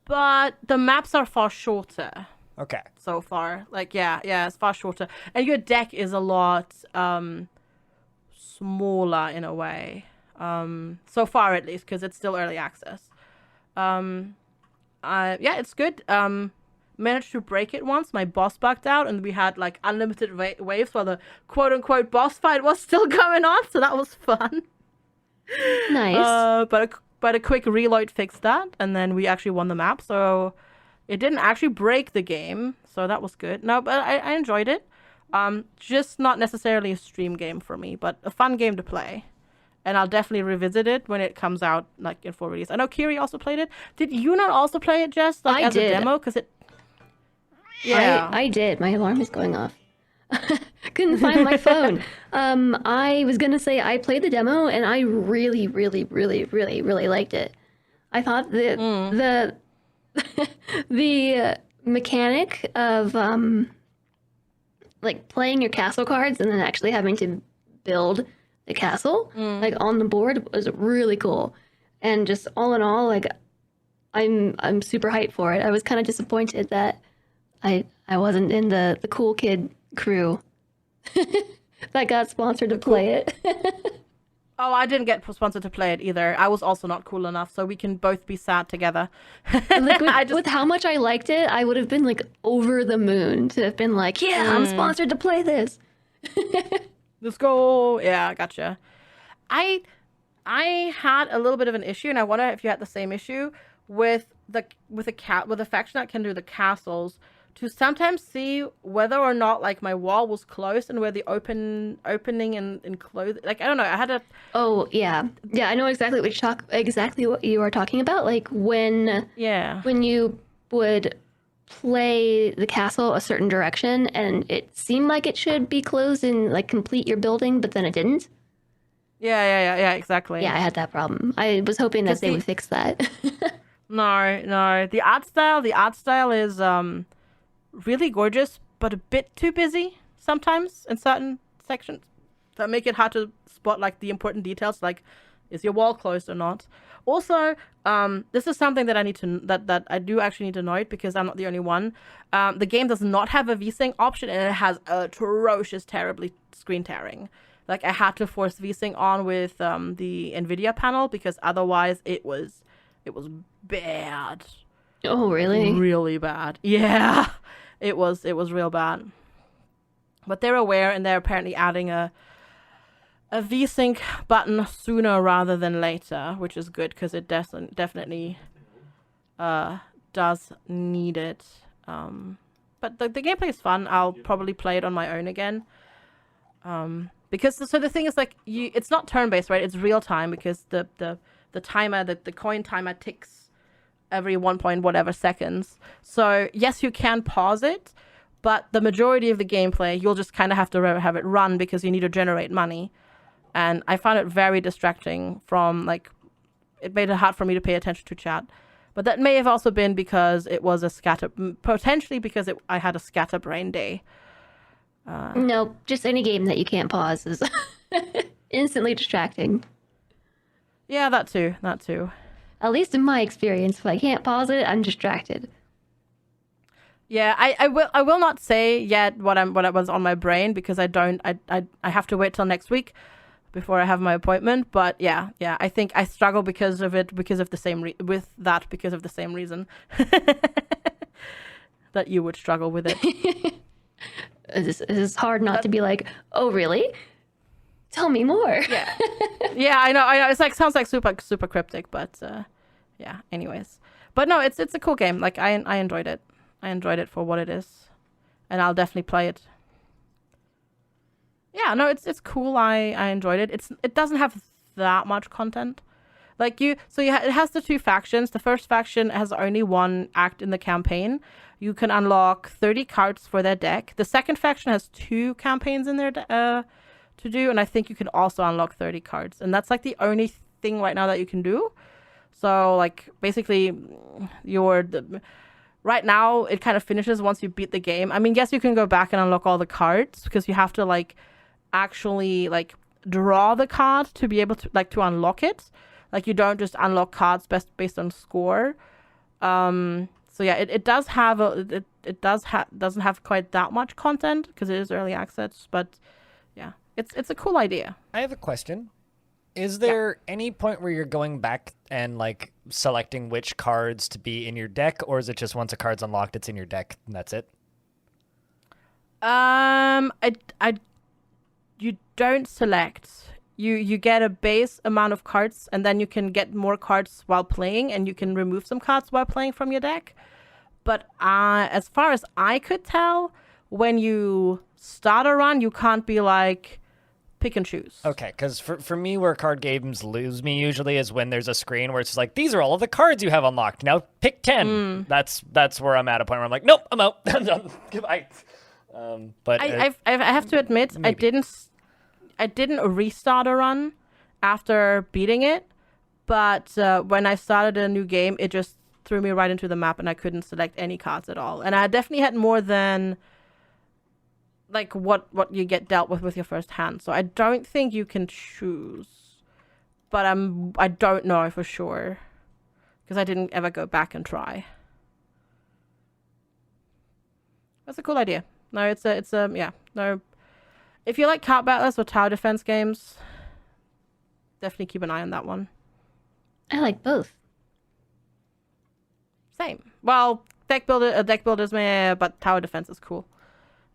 But the maps are far shorter. Okay. So far, like yeah, it's far shorter, and your deck is a lot smaller in a way. So far at least, because it's still early access. It's good. Managed to break it once. My boss bugged out, and we had like unlimited waves while the quote-unquote boss fight was still going on, so that was fun. Nice. But a quick reload fixed that, and then we actually won the map, so it didn't actually break the game, so that was good. No, but I enjoyed it. Just not necessarily a stream game for me, but a fun game to play. And I'll definitely revisit it when it comes out, like in full release. I know Kiri also played it. Did you not also play it, Jess? Like, as a demo? Because it. Yeah, I did. My alarm is going off. Couldn't find my phone. I was gonna say I played the demo, and I really, really, really, really, really liked it. I thought the mechanic of like playing your castle cards and then actually having to build the castle like on the board was really cool. And just all in all, like I'm super hyped for it. I was kind of disappointed that I wasn't in the cool kid crew that got sponsored to play it. Oh, I didn't get sponsored to play it either. I was also not cool enough, so we can both be sad together. Like with how much I liked it, I would have been like over the moon to have been like, yeah, I'm sponsored to play this. Let's go. Yeah, gotcha. I had a little bit of an issue, and I wonder if you had the same issue with the faction that can do the castles, to sometimes see whether or not like my wall was closed and where the opening and close. Like I don't know. I had a. Oh yeah, I know exactly what you are talking about. Like when you would play the castle a certain direction and it seemed like it should be closed and like complete your building, but then it didn't. Yeah, exactly. Yeah, I had that problem. I was hoping that they would fix that. No. The art style is really gorgeous, but a bit too busy sometimes in certain sections that make it hard to spot like the important details, like is your wall closed or not. Also, this is something that that I do actually need to note, because I'm not the only one. The game does not have a VSync option, and it has atrocious, terribly screen tearing. Like I had to force VSync on with the NVIDIA panel, because otherwise it was bad. Oh, really? Really bad. Yeah, it was real bad. But they're aware, and they're apparently adding a VSync button sooner rather than later, which is good, because it definitely does need it. But the gameplay is fun. I'll probably play it on my own again. Because the thing is, like, it's not turn-based, right? It's real time, because the timer, the coin timer ticks every 1 point whatever seconds. So yes, you can pause it, but the majority of the gameplay you'll just kind of have to have it run, because you need to generate money. And I found it very distracting from, like, it made it hard for me to pay attention to chat. But that may have also been because it was potentially because I had a scatterbrain day. No, just any game that you can't pause is instantly distracting. Yeah, that too. At least in my experience, if I can't pause it, I'm distracted. Yeah, I will not say yet what was on my brain, because I have to wait till next week before I have my appointment. But yeah, I think I struggle because of the same reason that you would struggle with it. It's hard not to be like, oh really? Tell me more. Yeah, I know. It's like, sounds like super cryptic, but yeah. Anyways, but no, it's a cool game. Like I enjoyed it. I enjoyed it for what it is, and I'll definitely play it. Yeah, no, it's cool. I enjoyed it. It doesn't have that much content. Like it has the two factions. The first faction has only one act in the campaign. You can unlock 30 cards for their deck. The second faction has 2 campaigns in there to do, and I think you can also unlock 30 cards. And that's like the only thing right now that you can do. So like basically right now it kind of finishes once you beat the game. I mean, yes, you can go back and unlock all the cards, because you have to like actually like draw the card to be able to like to unlock it. Like you don't just unlock cards based on score. So yeah, it does have doesn't have quite that much content, because it is early access, but yeah, it's a cool idea. I have a question. Is there any point where you're going back and like selecting which cards to be in your deck, or is it just once a card's unlocked, it's in your deck and that's it? You don't select. You get a base amount of cards, and then you can get more cards while playing, and you can remove some cards while playing from your deck. But as far as I could tell, when you start a run, you can't be like pick and choose. Okay, because for me, where card games lose me usually is when there's a screen where it's just like, these are all of the cards you have unlocked. Now pick 10. That's where I'm at a point where I'm like, nope, I'm out. I'm done. Goodbye. But I have to admit, maybe. I didn't restart a run after beating it, but when I started a new game, it just threw me right into the map, and I couldn't select any cards at all. And I definitely had more than like what you get dealt with your first hand. So I don't think you can choose, but I don't know for sure, because I didn't ever go back and try. That's a cool idea. No, it's a yeah, no. If you like card battlers or tower defense games, definitely keep an eye on that one. I like both. Same. Well, deck builders, meh, but tower defense is cool.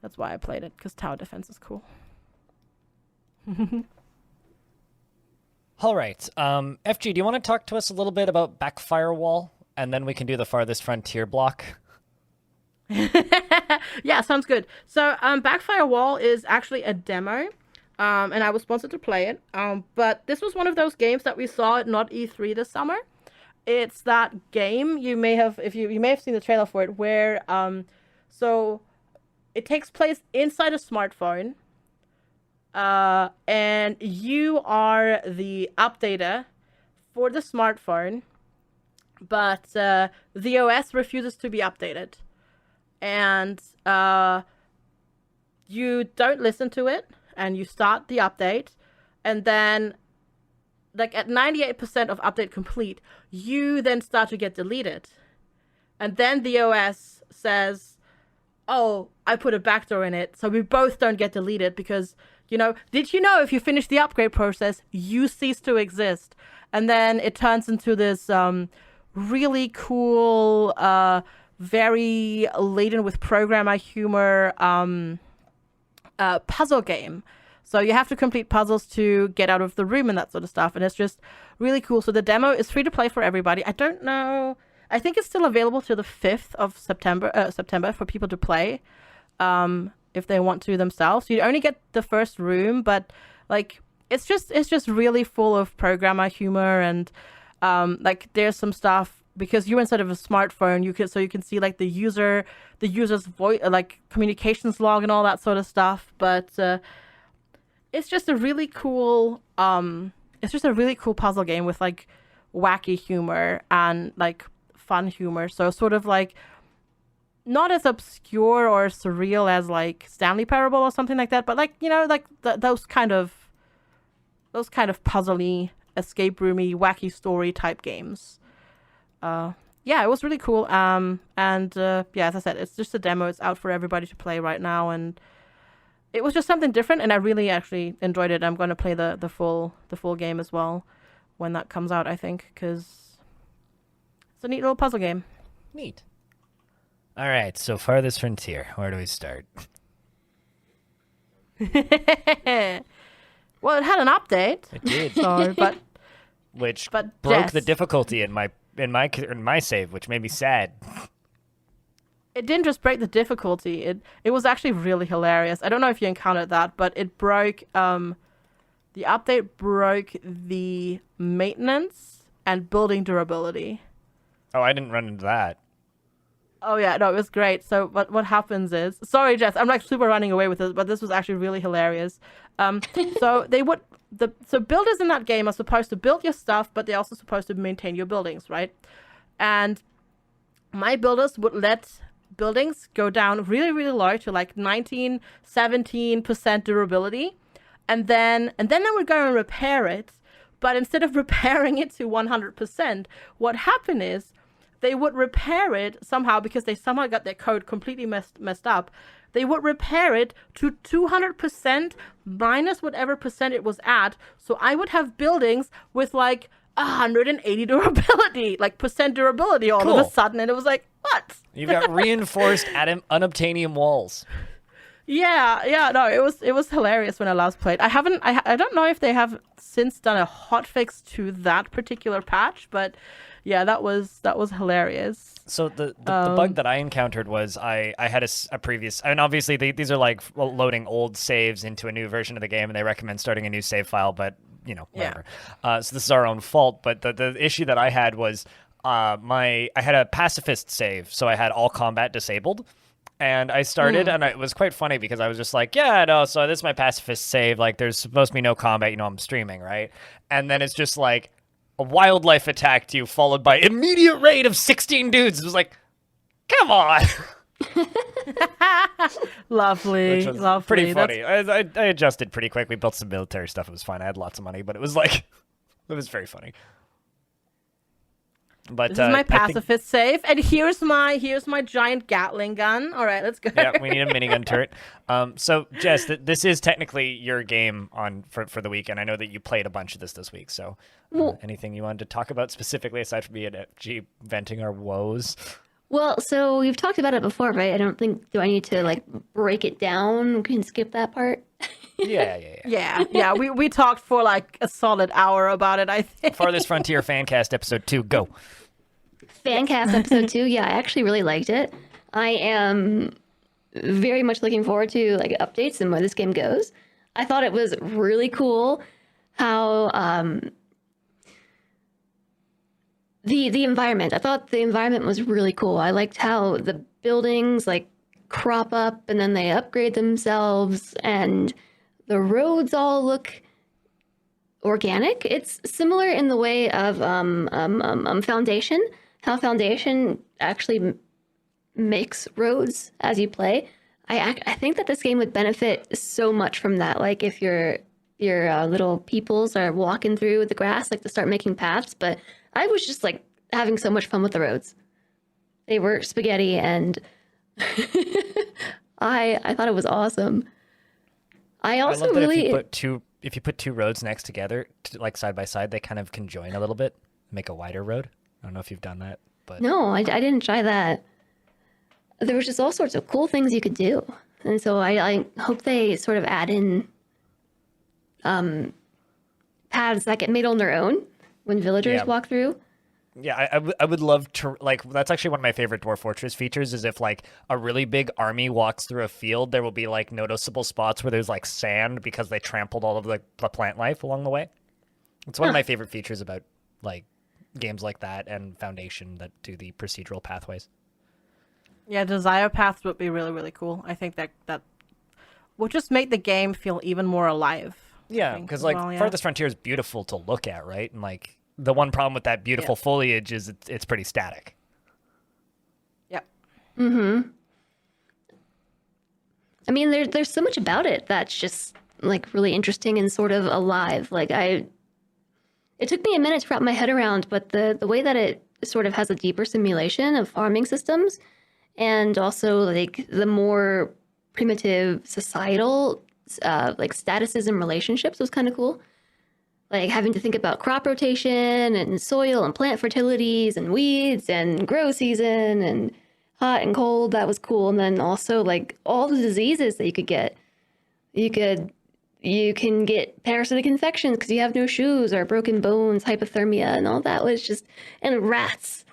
That's why I played it, because tower defense is cool. All right. FG, do you want to talk to us a little bit about Backfire Wall? And then we can do the Farthest Frontier block. Yeah, sounds good. So Backfire Wall is actually a demo. And I was sponsored to play it. But this was one of those games that we saw at Not E3 this summer. It's that game you may have seen the trailer for it, where so it takes place inside a smartphone. And you are the updater for the smartphone, but the OS refuses to be updated, and you don't listen to it, and you start the update, and then, like, at 98% of update complete, you then start to get deleted, and then the OS says, "Oh, I put a backdoor in it, so we both don't get deleted because." Did you know if you finish the upgrade process, you cease to exist? And then it turns into this really cool, very laden with programmer humor puzzle game. So you have to complete puzzles to get out of the room and that sort of stuff. And it's just really cool. So the demo is free to play for everybody. I don't know. I think it's still available to the 5th of September for people to play. If they want to themselves. You only get the first room, but like it's just really full of programmer humor, and like there's some stuff because you're inside of a smartphone, you can see like the user's voice, like communications log and all that sort of stuff. But it's just a really cool puzzle game with like wacky humor and like fun humor. So sort of like not as obscure or surreal as like Stanley Parable or something like that, but like, like those kind of puzzly, escape roomy, wacky story type games. Yeah, it was really cool. Yeah, as I said, it's just a demo. It's out for everybody to play right now, and it was just something different, and I really actually enjoyed it. I'm going to play the full game as well when that comes out, I think, because it's a neat little puzzle game. Neat. All right, so Farthest Frontier. Where do we start? Well, it had an update. It did. So, which but broke Jess, the difficulty in my save, which made me sad. It didn't just break the difficulty. It was actually really hilarious. I don't know if you encountered that, but it broke. The update broke the maintenance and building durability. Oh, I didn't run into that. Oh yeah, no, it was great. So what happens is, sorry Jess, I'm like super running away with this, but this was actually really hilarious. So builders in that game are supposed to build your stuff, but they're also supposed to maintain your buildings, right? And my builders would let buildings go down really, really low to like 19, 17% durability, and then they would go and repair it. But instead of repairing it to 100%, what happened is they would repair it somehow, because they somehow got their code completely messed up. They would repair it to 200% minus whatever percent it was at. So I would have buildings with like 180 durability, like percent durability all of a sudden. And it was like, what? You've got reinforced unobtainium walls. Yeah, no, it was hilarious when I last played. I don't know if they have since done a hotfix to that particular patch, but yeah, that was hilarious. So the bug that I encountered was I had a previous, and obviously these are like loading old saves into a new version of the game, and they recommend starting a new save file, but whatever. Yeah. So this is our own fault. But the issue that I had was I had a pacifist save, so I had all combat disabled. And I started, and it was quite funny because I was just like, yeah, no, so this is my pacifist save. Like, there's supposed to be no combat. I'm streaming, right? And then it's just like, a wildlife attacked you, followed by immediate raid of 16 dudes. It was like, come on. Lovely. Which was pretty funny. I adjusted pretty quick. We built some military stuff. It was fine. I had lots of money, but it was like, it was very funny. But this is my pacifist safe, and here's my giant Gatling gun. All right, let's go. Yeah, we need a minigun turret. So Jess, this is technically your game for the week, and I know that you played a bunch of this week. So, anything you wanted to talk about specifically aside from being venting our woes? Well, so we've talked about it before, right? I don't think. Do I need to like break it down? We can skip that part. Yeah. We talked for like a solid hour about it, I think. Farthest Frontier Fancast episode 2, go. Fancast episode 2, yeah, I actually really liked it. I am very much looking forward to like updates and where this game goes. I thought it was really cool how the environment. I thought the environment was really cool. I liked how the buildings like crop up and then they upgrade themselves, and the roads all look organic. It's similar in the way of Foundation. How Foundation actually makes roads as you play. I think that this game would benefit so much from that. Like if your little peoples are walking through the grass, like to start making paths. But I was just like having so much fun with the roads. They were spaghetti, and I thought it was awesome. I also love that really if you put two roads next together, like side by side, they kind of conjoin a little bit, make a wider road. I don't know if you've done that, but no, I didn't try that. There was just all sorts of cool things you could do, and so I hope they sort of add in paths that get made on their own when villagers walk through. Yeah, I would love to, like, that's actually one of my favorite Dwarf Fortress features is if, like, a really big army walks through a field, there will be, like, noticeable spots where there's, like, sand because they trampled all of the plant life along the way. It's one of my favorite features about, like, games like that and Foundation that do the procedural pathways. Yeah, desire paths would be really, really cool. I think that would just make the game feel even more alive. Yeah, because, like, Farthest Frontier is beautiful to look at, right? And, like, the one problem with that beautiful foliage is it's pretty static. Yep. Mm-hmm. I mean, there's so much about it that's just like really interesting and sort of alive. Like it took me a minute to wrap my head around, but the way that it sort of has a deeper simulation of farming systems, and also like the more primitive societal like statuses and relationships was kind of cool. Like having to think about crop rotation and soil and plant fertilities and weeds and grow season and hot and cold. That was cool. And then also like all the diseases that you could get. You can get parasitic infections because you have no shoes, or broken bones, hypothermia, and all that was just, and rats.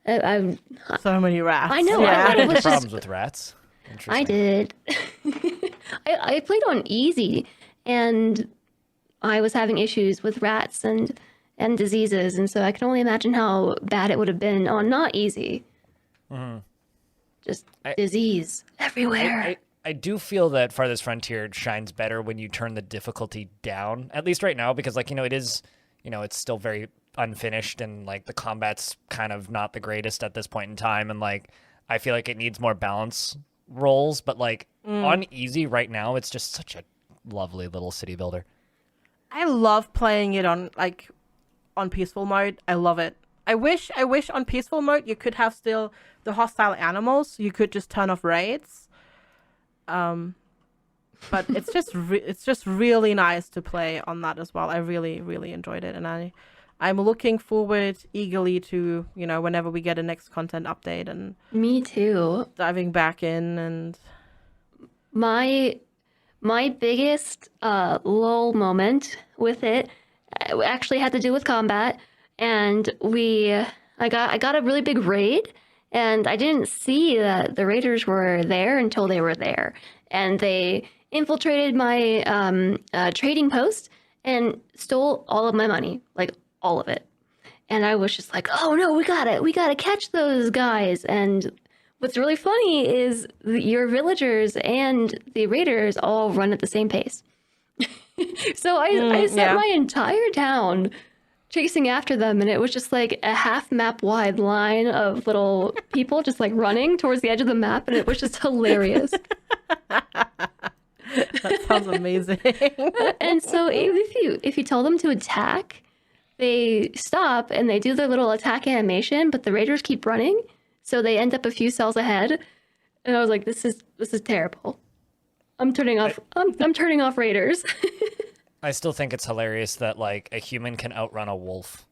So many rats. I know. Yeah, I I it was problems just, with rats. I did. I played on easy, and I was having issues with rats and diseases, and so I can only imagine how bad it would have been on not easy. Mm-hmm. Just disease everywhere. I do feel that Farthest Frontier shines better when you turn the difficulty down, at least right now, because like, it is, it's still very unfinished, and like the combat's kind of not the greatest at this point in time, and like I feel like it needs more balance rolls, but like on easy right now, it's just such a lovely little city builder. I love playing it on peaceful mode. I love it. I wish on peaceful mode you could have still the hostile animals. You could just turn off raids. But it's just really nice to play on that as well. I really, really enjoyed it, and I'm looking forward eagerly to, whenever we get a next content update, and me too. Diving back in. And my biggest lull moment with it actually had to do with combat, and I got a really big raid, and I didn't see that the raiders were there until they were there, and they infiltrated my trading post and stole all of my money, like all of it. And I was just like, oh no, we gotta catch those guys. And what's really funny is your villagers and the raiders all run at the same pace. So I set my entire town chasing after them, and it was just like a half map wide line of little people just like running towards the edge of the map, and it was just hilarious. That sounds amazing. And so if you tell them to attack, they stop and they do their little attack animation, but the raiders keep running, so they end up a few cells ahead. And I was like, this is terrible. I'm turning off. I'm turning off raiders. I still think it's hilarious that like a human can outrun a wolf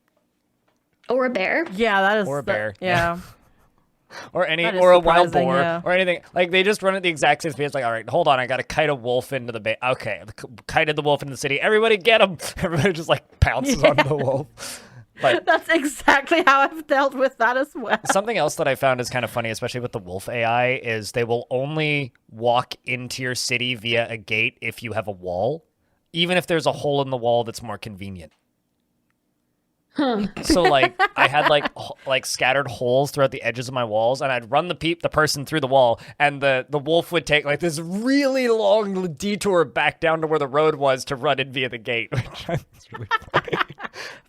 Or a bear. Yeah, that is. or a bear. Yeah. Or a wild boar, or anything. Like, they just run at the exact same speed. It's like, all right, hold on, I got to kite a wolf into the bay. Okay, kited the wolf into the city. Everybody get him! Everybody just, like, pounces on the wolf. But that's exactly how I've dealt with that as well. something else that I found is kind of funny, especially with the wolf AI, is they will only walk into your city via a gate if you have a wall, even if there's a hole in the wall that's more convenient. Huh. So like I had like scattered holes throughout the edges of my walls, and I'd run the person through the wall, and the wolf would take like this really long detour back down to where the road was to run in via the gate. Which is really funny.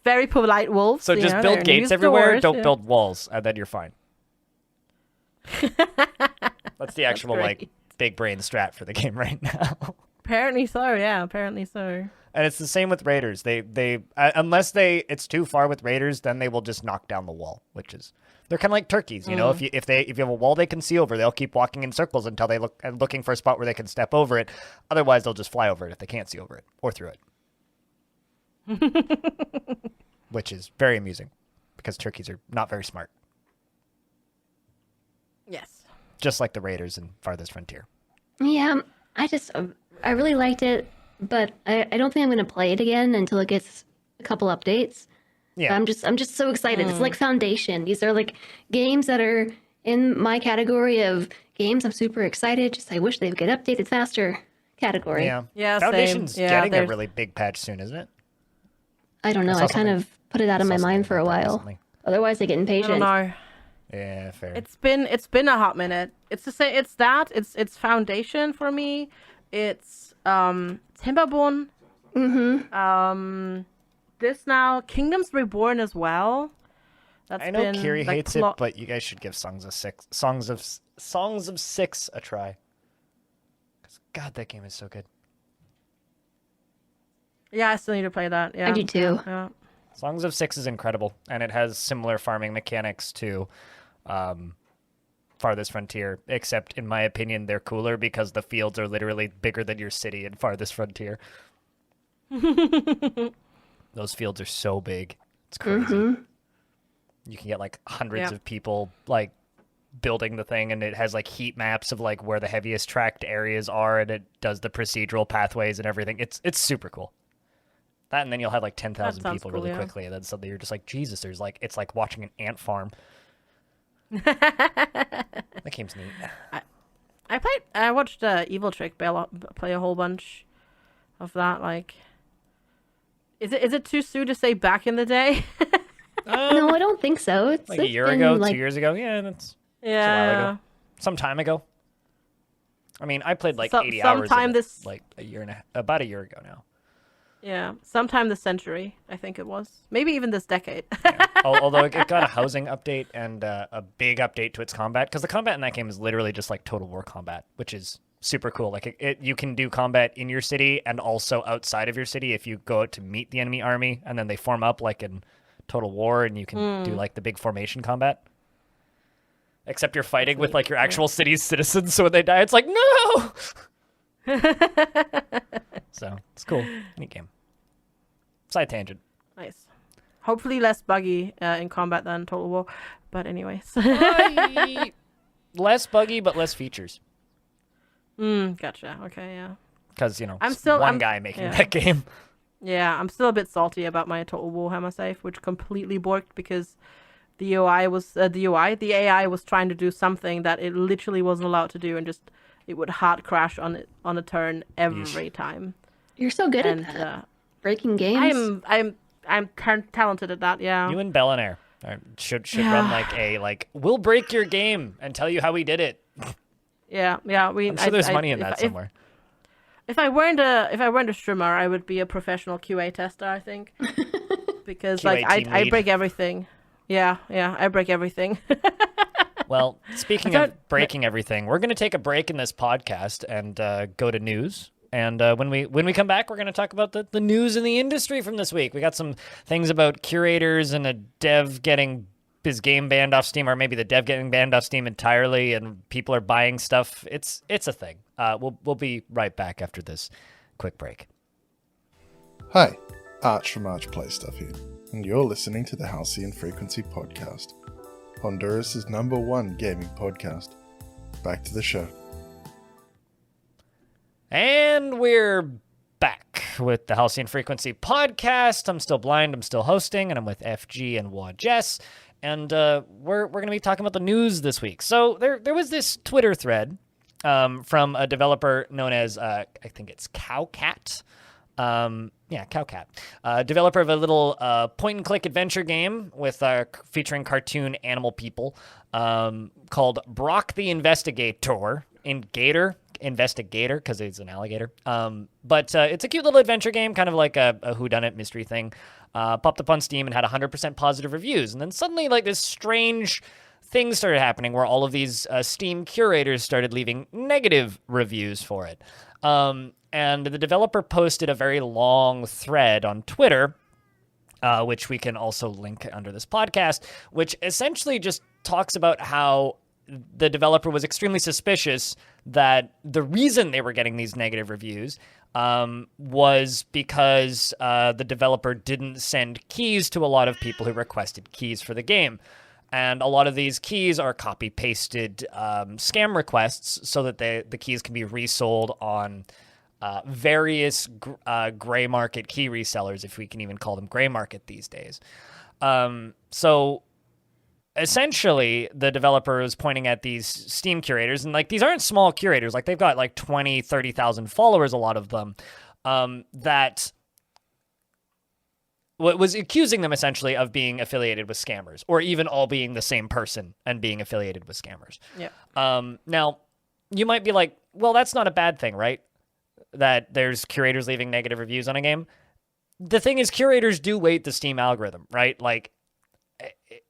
Very polite wolves. So just build gates everywhere, don't build walls, and then you're fine. That's the actual like big brain strat for the game right now. Apparently so, yeah. Apparently so. And it's the same with raiders. They unless it's too far with raiders, then they will just knock down the wall, which is they're kind of like turkeys, you know. If you have a wall they can see over, they'll keep walking in circles until they looking for a spot where they can step over it. Otherwise, they'll just fly over it if they can't see over it or through it. Which is very amusing because turkeys are not very smart. Yes. Just like the raiders in Farthest Frontier. Yeah, I really liked it, but I don't think I'm going to play it again until it gets a couple updates. Yeah. I'm just so excited. It's like Foundation. These are like games that are in my category of games I'm super excited. Just I wish they would get updated faster category. Yeah. Yeah, Foundation's same. Yeah, getting a really big patch soon, isn't it? I don't know. I kind of put it out of my mind for a while. Otherwise, I get I impatient. don't know. Yeah, fair. It's been a hot minute. It's the same. It's Foundation for me. It's Timberborn. Mm-hmm. This now Kingdoms Reborn as well. I know Kiri hates it, but you guys should give Songs of Six a try. 'Cause God, that game is so good. Yeah, I still need to play that. Yeah, I do too. Yeah. Songs of Six is incredible, and it has similar farming mechanics to Farthest Frontier, except in my opinion, they're cooler because the fields are literally bigger than your city in Farthest Frontier. Those fields are so big. It's crazy. Mm-hmm. You can get like hundreds of people like building the thing, and it has like heat maps of like where the heaviest tracked areas are, and it does the procedural pathways and everything. It's super cool. That, and then you'll have like 10,000 people really quickly, and then suddenly you're just like, Jesus, it's like watching an ant farm. That game's neat. I watched Evil Trick play a whole bunch of that. Like, is it too soon to say back in the day? No, I don't think so. It's Like a year ago, 2 years ago. Yeah, that's a while ago. Some time ago. I mean, I played like 80 hours of it, like about a year ago now. Yeah, sometime this century, I think it was. Maybe even this decade. Yeah. Although it got a housing update and a big update to its combat, because the combat in that game is literally just like Total War combat, which is super cool. Like you can do combat in your city and also outside of your city if you go out to meet the enemy army, and then they form up like in Total War, and you can do like the big formation combat. Except you're fighting with like your actual city's citizens, so when they die, it's like, no! So, it's cool. Neat game. Side tangent. Nice. Hopefully less buggy in combat than Total War. But anyways. Less buggy, but less features. Gotcha. Okay, yeah. Because, I'm still one guy making that game. Yeah, I'm still a bit salty about my Total Warhammer save, which completely borked because the AI was trying to do something that it literally wasn't allowed to do, and just it would hard crash on a turn every time. You're so good at that. Breaking games. I'm talented at that. Yeah. You and Bellinair should run like we'll break your game and tell you how we did it. Yeah. I'm sure there's money in that somewhere. If I weren't a streamer, I would be a professional QA tester, I think, because like I break everything. Yeah, I break everything. Well, speaking of breaking everything, we're going to take a break in this podcast and go to news. And when we come back, we're going to talk about the news in the industry from this week. We got some things about curators and a dev getting his game banned off Steam, or maybe the dev getting banned off Steam entirely, and people are buying stuff. It's a thing. We'll be right back after this quick break. Hi, Arch from Arch Play Stuff here, and you're listening to the Halcyon Frequency Podcast, Honduras' #1 gaming podcast. Back to the show. And we're back with the Halcyon Frequency Podcast. I'm still blind, I'm still hosting, and I'm with FG and Jess. And we're going to be talking about the news this week. So there was this Twitter thread from a developer known as, I think it's Cowcat. Cowcat. Developer of a little point-and-click adventure game with featuring cartoon animal people called Brok the InvestiGator. Investigator, because he's an alligator. But it's a cute little adventure game, kind of like a whodunit mystery thing. Popped up on Steam and had 100% positive reviews. And then suddenly, like, this strange thing started happening where all of these Steam curators started leaving negative reviews for it. And the developer posted a very long thread on Twitter, which we can also link under this podcast, which essentially just talks about how the developer was extremely suspicious that the reason they were getting these negative reviews was because the developer didn't send keys to a lot of people who requested keys for the game. And a lot of these keys are copy-pasted scam requests so that the keys can be resold on various gray market key resellers, if we can even call them gray market these days. So essentially, the developer is pointing at these Steam curators, and like these aren't small curators. Like they've got like 20, 30,000 followers, a lot of them, that was accusing them essentially of being affiliated with scammers, or even all being the same person and being affiliated with scammers. Yeah. Now, you might be like, well, that's not a bad thing, right? That there's curators leaving negative reviews on a game. The thing is, curators do weight the Steam algorithm, right? Like,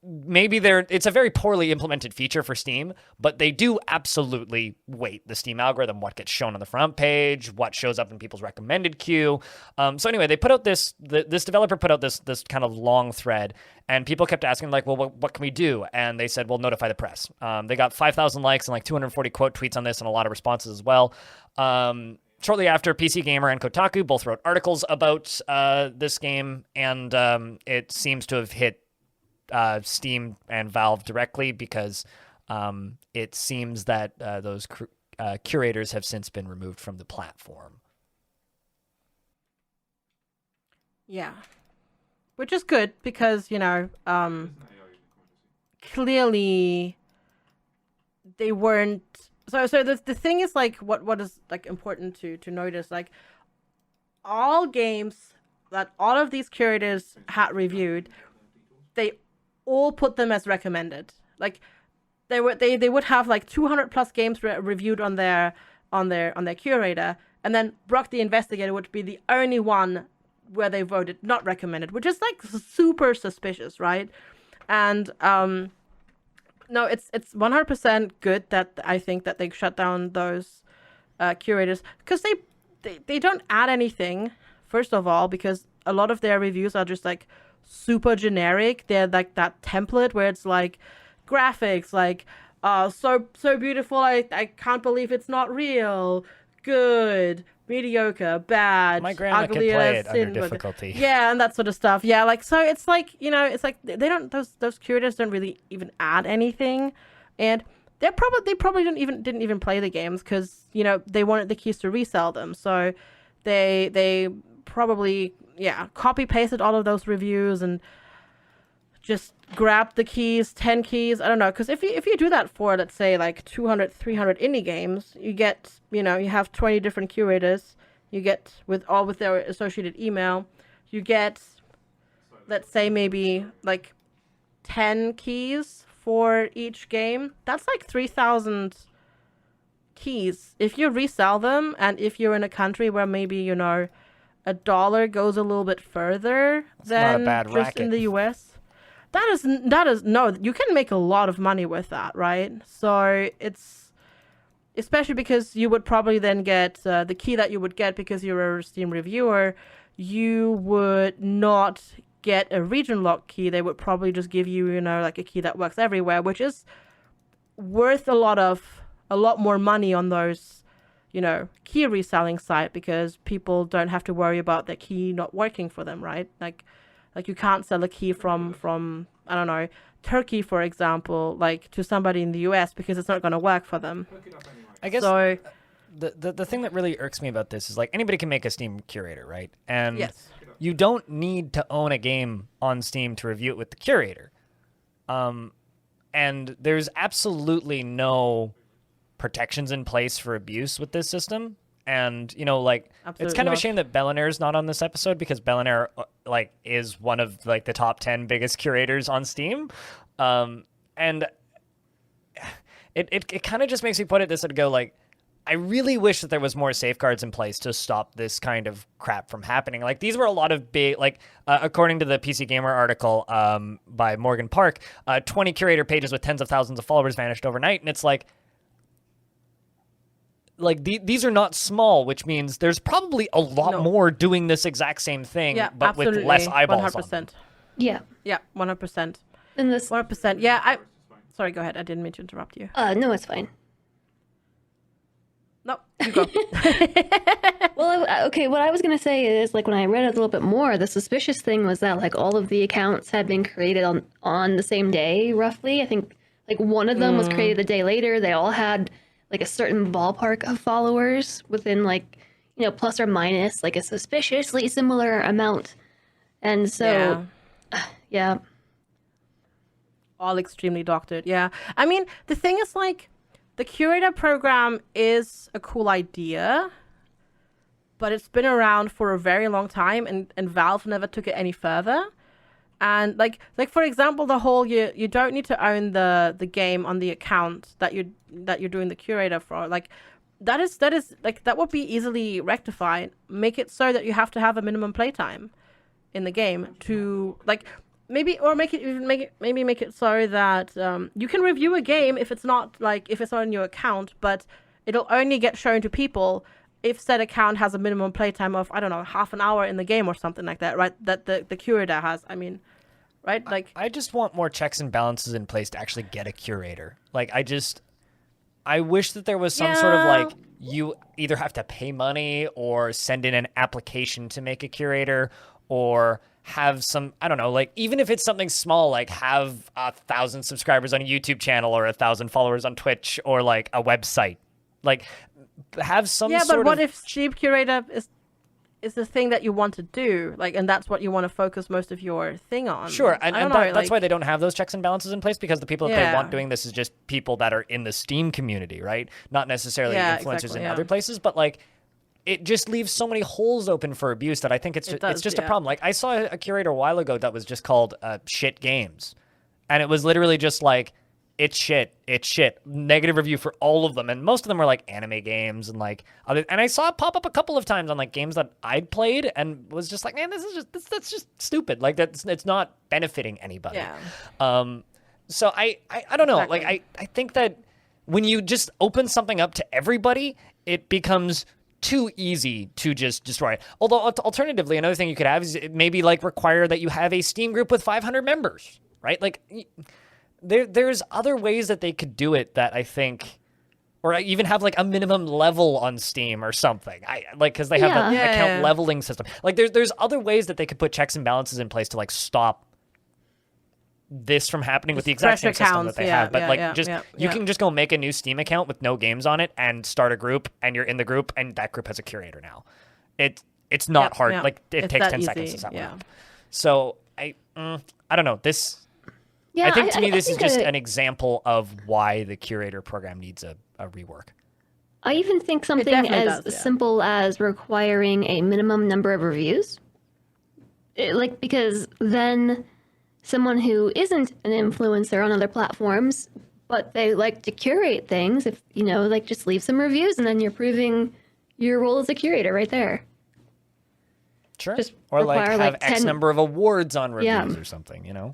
maybe it's a very poorly implemented feature for Steam, but they do absolutely weight the Steam algorithm, what gets shown on the front page, what shows up in people's recommended queue. So anyway, they put out this developer put out this kind of long thread, and people kept asking like, well, what can we do? And they said, well, notify the press. They got 5,000 likes and like 240 quote tweets on this and a lot of responses as well. Shortly after, PC Gamer and Kotaku both wrote articles about this game, and it seems to have hit Steam and Valve directly, because it seems that those curators have since been removed from the platform. Yeah. Which is good, because, clearly they weren't... So the thing is, like, what is, like, important to notice, like, all games that all of these curators had reviewed, they all put them as recommended. Like they would have like 200 plus games reviewed on their curator, and then Brok the InvestiGator would be the only one where they voted not recommended, which is like super suspicious, right? And no, it's 100% good that I think that they shut down those curators, because they don't add anything, first of all, because a lot of their reviews are just like super generic. They're like that template where it's like graphics, like so beautiful, I can't believe it's not real, good, mediocre, bad, my grandma could play it under difficulty. Yeah, and that sort of stuff. Yeah, like, so it's like, it's like they don't, those curators don't really even add anything, and they probably didn't even play the games, because they wanted the keys to resell them, so they probably copy pasted all of those reviews and just grabbed the keys, 10 keys, I don't know, because if you do that for, let's say, like 200, 300 indie games, you get, you have 20 different curators, you get with their associated email, you get, let's say, maybe like 10 keys for each game. That's like 3,000 keys. If you resell them, and if you're in a country where maybe, $1 goes a little bit further than just racket in the US, that is no, you can make a lot of money with that, right? So it's especially because you would probably then get the key that you would get because you're a Steam reviewer, you would not get a region lock key. They would probably just give you, you know, like a key that works everywhere, which is worth a lot more money on those, you know, key reselling site, because people don't have to worry about their key not working for them, right? Like you can't sell a key from I don't know, Turkey, for example, like to somebody in the US, because it's not going to work for them. I guess so. The thing that really irks me about this is, like, anybody can make a Steam curator, right? And Yes. you don't need to own a game on Steam to review it with the curator. And there's absolutely no protections in place for abuse with this system. And, you know, like, it's kind of a shame that Bellinair's not on this episode, because Bellinair, like, is one of, like, the top 10 biggest curators on Steam. And it kind of just makes me put it this and go, like, I really wish that there was more safeguards in place to stop this kind of crap from happening. Like, these were a lot of big, like, according to the PC Gamer article by Morgan Park, 20 curator pages with tens of thousands of followers vanished overnight. And it's like these are not small, which means there's probably a lot more doing this exact same thing, but absolutely. with less eyeballs 100%. on them. Yeah. Yeah, 100%. And this 100%. Yeah, sorry, go ahead. I didn't mean to interrupt you. no, it's fine. No, you go. Well, okay, what I was going to say is, like, when I read it a little bit more, the suspicious thing was that, like, all of the accounts had been created on the same day, roughly. I think, like, one of them was created a day later. They all had, like, a certain ballpark of followers within, like, you know, plus or minus, like, a suspiciously similar amount. And so, yeah. All extremely doctored, yeah. I mean, the thing is, like, the curator program is a cool idea, but it's been around for a very long time, and Valve never took it any further. And like for example, the whole you don't need to own the game on the account that you're doing the curator for. Like that is like, that would be easily rectified. Make it so that you have to have a minimum playtime in the game to, like, maybe make it so that you can review a game if it's not on your account, but it'll only get shown to people if said account has a minimum playtime of, I don't know, half an hour in the game or something like that, right? That the curator has. I mean, right? Like, I just want more checks and balances in place to actually get a curator. Like, I wish that there was some sort of, like, you either have to pay money or send in an application to make a curator, or have some, I don't know, like, even if it's something small, like have 1,000 subscribers on a YouTube channel or 1,000 followers on Twitch, or like a website, like have some sort of... Yeah, but what if Steam Curator is the thing that you want to do, like, and that's what you want to focus most of your thing on? Sure, and that's why they don't have those checks and balances in place, because the people that they want doing this is just people that are in the Steam community, right? Not necessarily influencers in other places, but like, it just leaves so many holes open for abuse that I think it's just a problem. Like, I saw a curator a while ago that was just called Shit Games. And it was literally just like, it's shit. Negative review for all of them. And most of them were like anime games and like other. And I saw it pop up a couple of times on like games that I'd played and was just like, man, that's just stupid. Like, it's not benefiting anybody. Yeah. So I don't know. Exactly. Like, I think that when you just open something up to everybody, it becomes too easy to just destroy it. Although alternatively, another thing you could have is maybe like require that you have a Steam group with 500 members, right? Like, there's other ways that they could do it that I think, or even have like a minimum level on Steam or something. Because they have an account leveling system. Like, there's other ways that they could put checks and balances in place to like stop this from happening with the exact same system that they have. But you can just go make a new Steam account with no games on it and start a group, and you're in the group, and that group has a curator now. It's not hard. Yeah. Like, it takes 10 seconds to set one up. So I don't know. This I think to me this is just an example of why the curator program needs a rework. I even think something as simple as requiring a minimum number of reviews. Because then someone who isn't an influencer on other platforms, but they like to curate things, if you know, like, just leave some reviews, and then you're proving your role as a curator right there. Sure. Just or like have like X number of awards on reviews or something, you know?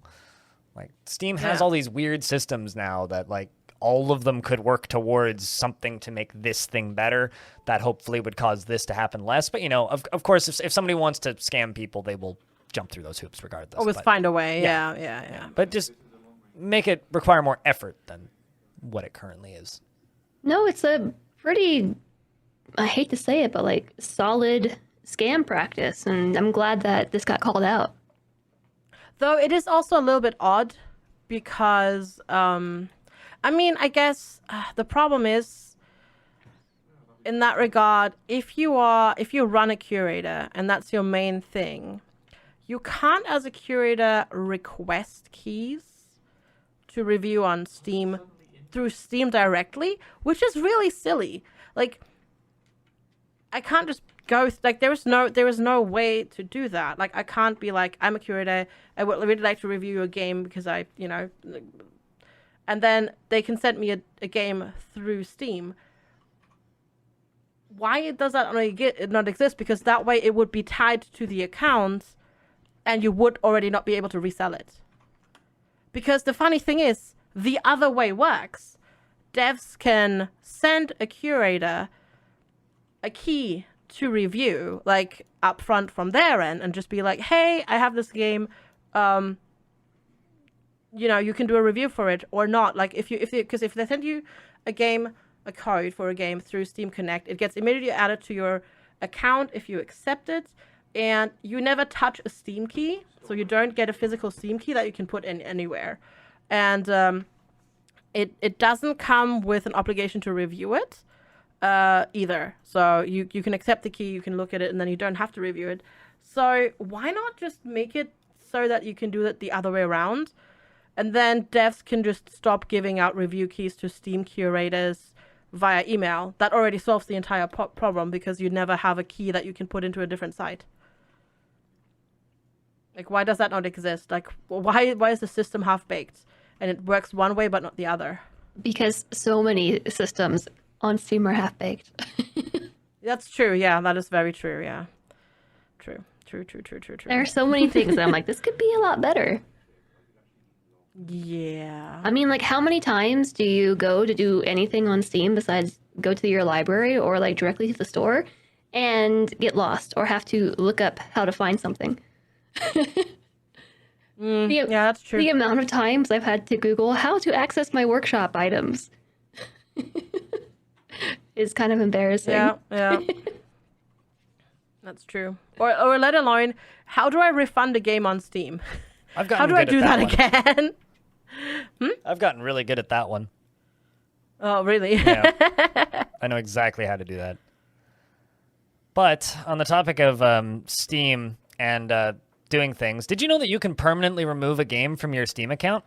Like, Steam has all these weird systems now that like all of them could work towards something to make this thing better, that hopefully would cause this to happen less. But, of course, if somebody wants to scam people, they will jump through those hoops regardless. Always find a way. Yeah. But just make it require more effort than what it currently is. No, it's a pretty, I hate to say it, but like solid scam practice. And I'm glad that this got called out. Though it is also a little bit odd because, I guess the problem is, in that regard, if you run a curator and that's your main thing, you can't, as a curator, request keys to review on Steam through Steam directly, which is really silly. Like, I can't just go there is no way to do that. Like, I can't be like, I'm a curator, I would really like to review a game because I and then they can send me a game through Steam. Why does that not exist? Because that way it would be tied to the account and you would already not be able to resell it. Because the funny thing is, the other way works. Devs can send a curator a key to review, like, up front from their end, and just be like, hey, I have this game, you can do a review for it or not. Like, if they send you a code for a game through Steam Connect, it gets immediately added to your account if you accept it, and you never touch a Steam key, so you don't get a physical Steam key that you can put in anywhere. And it doesn't come with an obligation to review it either. So you can accept the key, you can look at it, and then you don't have to review it. So why not just make it so that you can do it the other way around? And then devs can just stop giving out review keys to Steam curators via email. That already solves the entire problem, because you never have a key that you can put into a different site. Like, why does that not exist? Like, why is the system half-baked and it works one way but not the other? Because so many systems on Steam are half-baked. That's true. Yeah, that is very true. Yeah. True. There are so many things that I'm like, this could be a lot better. Yeah. I mean, like, how many times do you go to do anything on Steam besides go to your library or like directly to the store and get lost or have to look up how to find something? Yeah, that's true. The amount of times I've had to Google how to access my workshop items is kind of embarrassing. Yeah. That's true. Or let alone, how do I refund a game on Steam? How do I do that again? I've gotten really good at that one. Oh, really? Yeah. I know exactly how to do that. But on the topic of Steam and doing things, did you know that you can permanently remove a game from your Steam account?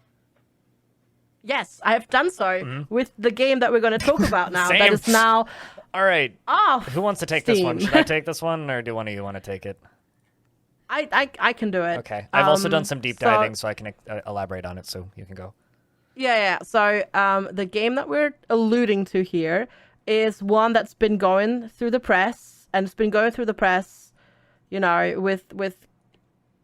Yes, I have done so with the game that we're going to talk about now. Same. That is now All right. off. Who wants to take this one? Should I take this one, or do one of you want to take it? I can do it. Okay. I've also done some deep diving, so I can elaborate on it, so you can go. Yeah. So the game that we're alluding to here is one that's been going through the press, and it's been going through the press, with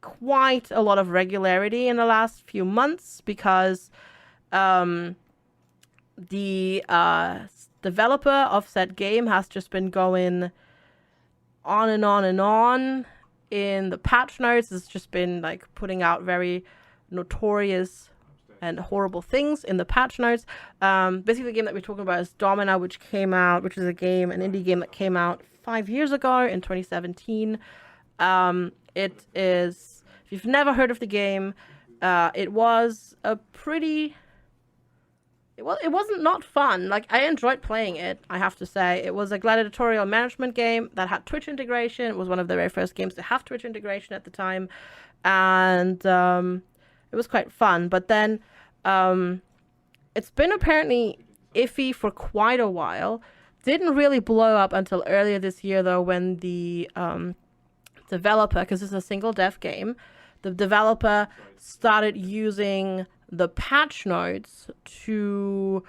quite a lot of regularity in the last few months, because the developer of said game has just been going on and on and on in the patch notes. It's just been like putting out very notorious and horrible things in the patch notes. Basically, the game that we're talking about is Domina, which is an indie game that came out 5 years ago in 2017. It is, if you've never heard of the game, it was a pretty... It wasn't not fun. Like, I enjoyed playing it, I have to say. It was a gladiatorial management game that had Twitch integration. It was one of the very first games to have Twitch integration at the time. And it was quite fun. But then it's been apparently iffy for quite a while. Didn't really blow up until earlier this year, though, when the developer, because this is a single dev game, the developer started using the patch notes to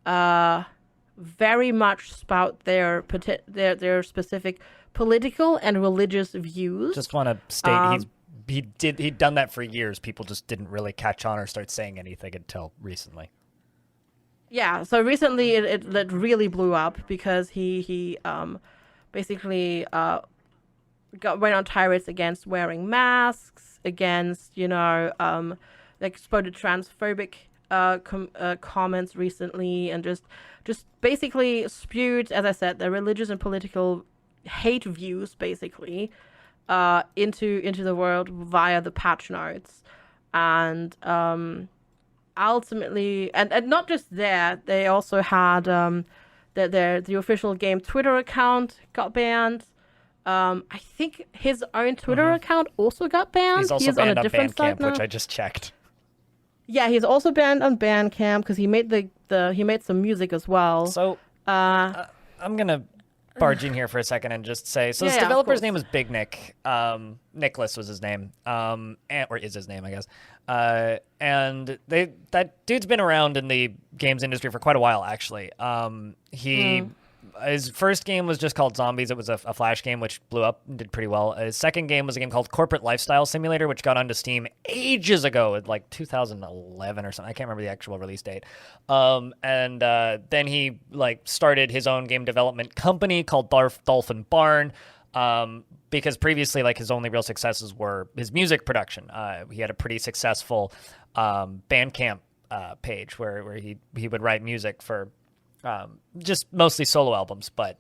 very much spout their specific political and religious views. Just want to state he'd done that for years. People just didn't really catch on or start saying anything until recently. Yeah, so recently it really blew up because he basically went on tirades against wearing masks, against like spotted transphobic comments recently, and just basically spewed, as I said, the religious and political hate views basically into the world via the patch notes, and ultimately, and not just there, they also had the official game Twitter account got banned. I think his own Twitter account also got banned. He's also banned on Bandcamp, which I just checked. Yeah, he's also banned on Bandcamp because he made he made some music as well. So I'm gonna barge in here for a second and just say, so this developer's name was Big Nick. Nicholas was his name, or is his name, I guess. And that dude's been around in the games industry for quite a while, actually. His first game was just called Zombies. It was a Flash game, which blew up and did pretty well. His second game was a game called Corporate Lifestyle Simulator, which got onto Steam ages ago, like 2011 or something. I can't remember the actual release date. And then he started his own game development company called Dolphin Barn. Because previously, his only real successes were his music production. He had a pretty successful Bandcamp page where he would write music for just mostly solo albums, but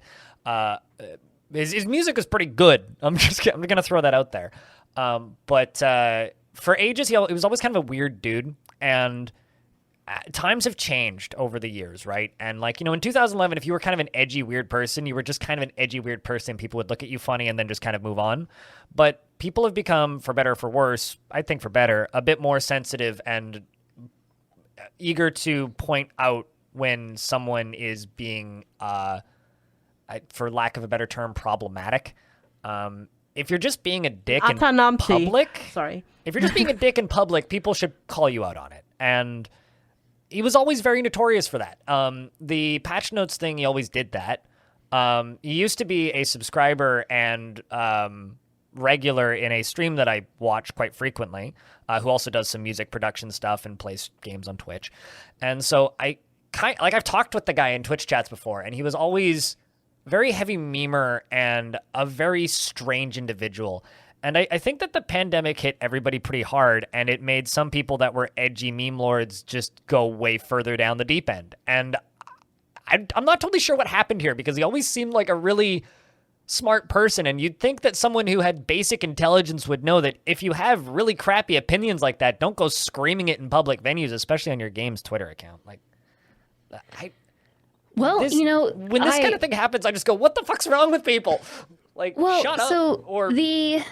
his music is pretty good. I'm gonna throw that out there. But for ages, he was always kind of a weird dude, and times have changed over the years, right? And in 2011, if you were kind of an edgy, weird person, you were just kind of an edgy, weird person. People would look at you funny and then just kind of move on. But people have become, for better or for worse, I think for better, a bit more sensitive and eager to point out when someone is being, for lack of a better term, problematic. If you're just being a dick in public, if you're just being a dick in public, people should call you out on it. And he was always very notorious for that. The patch notes thing, he always did that. He used to be a subscriber and regular in a stream that I watch quite frequently, who also does some music production stuff and plays games on Twitch. And so I've talked with the guy in Twitch chats before, and he was always very heavy memer and a very strange individual. And I think that the pandemic hit everybody pretty hard, and it made some people that were edgy meme lords just go way further down the deep end. And I'm not totally sure what happened here, because he always seemed like a really smart person, and you'd think that someone who had basic intelligence would know that if you have really crappy opinions like that, don't go screaming it in public venues, especially on your game's Twitter account. When this kind of thing happens, I just go, what the fuck's wrong with people? Shut up. Or the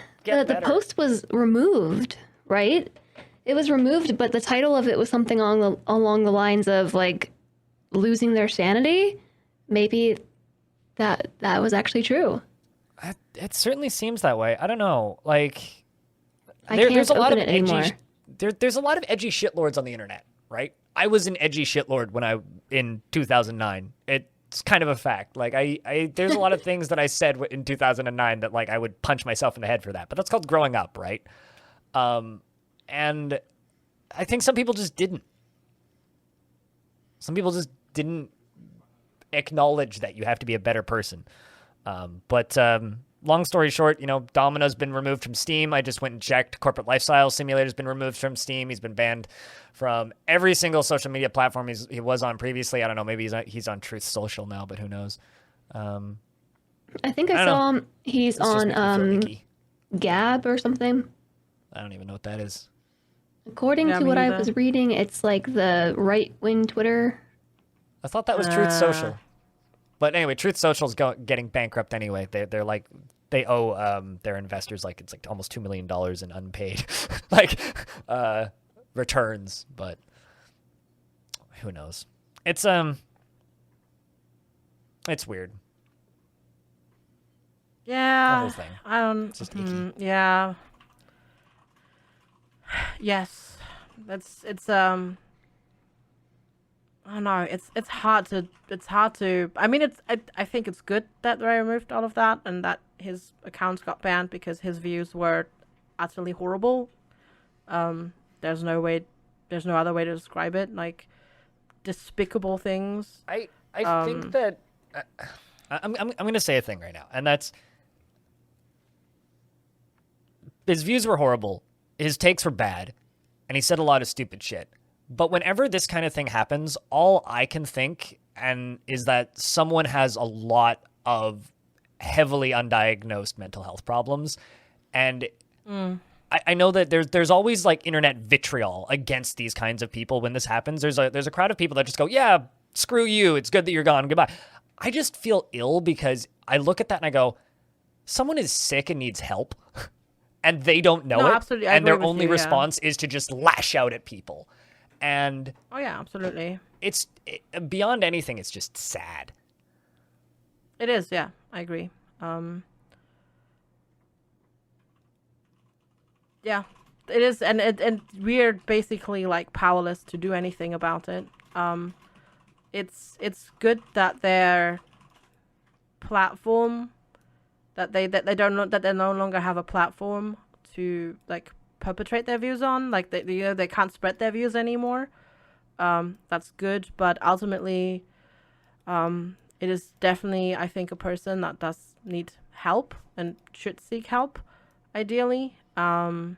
post was removed, right? It was removed, but the title of it was something along the lines of losing their sanity. Maybe that was actually true. It certainly seems that way. I don't know. There's a lot of edgy. There's a lot of edgy shitlords on the internet, right? I was an edgy shitlord in 2009. It's kind of a fact. There's a lot of things that I said in 2009 that I would punch myself in the head for that. But that's called growing up, right? And I think some people just didn't. Some people just didn't acknowledge that you have to be a better person. But long story short, Domina's been removed from Steam. I just went and checked. Corporate Lifestyle Simulator's been removed from Steam. He's been banned from every single social media platform he was on previously. I don't know. Maybe he's on Truth Social now, but who knows? I think I saw him. He's on Gab or something. I don't even know what that is. According to what I was reading, it's the right-wing Twitter. I thought that was Truth Social. But anyway, Truth Social's getting bankrupt anyway. They owe their investors it's almost $2 million in unpaid returns. But who knows? It's weird. Yeah. The whole thing. I don't. It's just icky. Yeah. Yes. It's I don't know. It's hard to. I mean, I think it's good that they removed all of that and that his accounts got banned because his views were utterly horrible. There's no other way to describe it. despicable things. I think that I'm going to say a thing right now, and that's his views were horrible, his takes were bad, and he said a lot of stupid shit. But whenever this kind of thing happens, all I can think is that someone has a lot of heavily undiagnosed mental health problems, and I know that there's always like internet vitriol against these kinds of people when this happens. There's a crowd of people that just go, yeah, screw you, it's good that you're gone, goodbye. I just feel ill because I look at that and I go, someone is sick and needs help, and they don't know it, absolutely. and their only response is to just lash out at people. And oh yeah, absolutely. It's beyond anything. It's just sad. It is, yeah, I agree. Yeah, it is, and we're basically like powerless to do anything about it. It's good that their platform, that they no longer have a platform to like perpetrate their views on. Like they can't spread their views anymore. That's good, but ultimately, it is definitely, I think, a person that does need help and should seek help, ideally. Because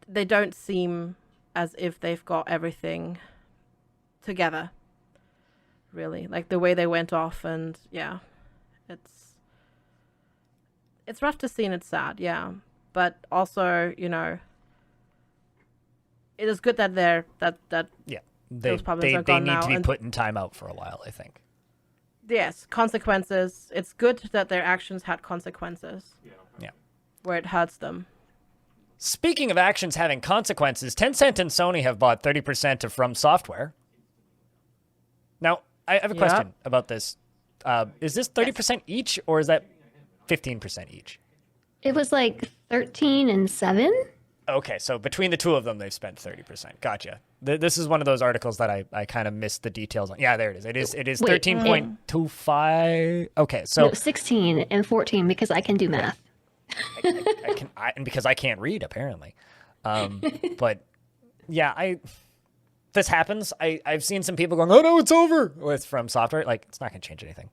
they don't seem as if they've got everything together, really. Like the way they went off, and yeah, it's rough to see and it's sad, yeah. But also, you know, it is good that those problems are gone now. They need to be put in timeout for a while, I think. Yes, consequences. It's good that their actions had consequences. Yeah. Where it hurts them. Speaking of actions having consequences, Tencent and Sony have bought 30% of From Software. Now, I have a question about this. Is this 30% each, or is that 15% each? It was like 13 and 7. Okay, so between the two of them, they've spent 30%. Gotcha. This is one of those articles that I kind of missed the details on. Yeah, there it is. It is 13.25. Okay, so... No, 16 and 14, because I can do math. And because I can't read, apparently. But yeah, this happens. I've seen some people going, oh no, it's over with From Software. Like, it's not going to change anything.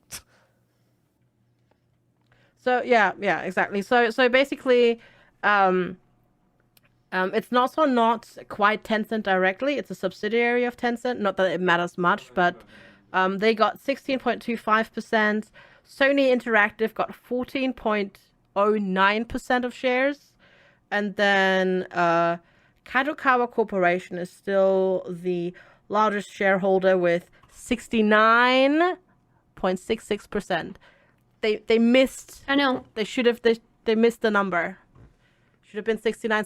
So yeah, exactly. So basically, it's also not quite Tencent directly. It's a subsidiary of Tencent. Not that it matters much, but they got 16.25%. Sony Interactive got 14.09% of shares, and then Kadokawa Corporation is still the largest shareholder with 69.66%. They missed. I know. They should have. They missed the number. Should have been 69,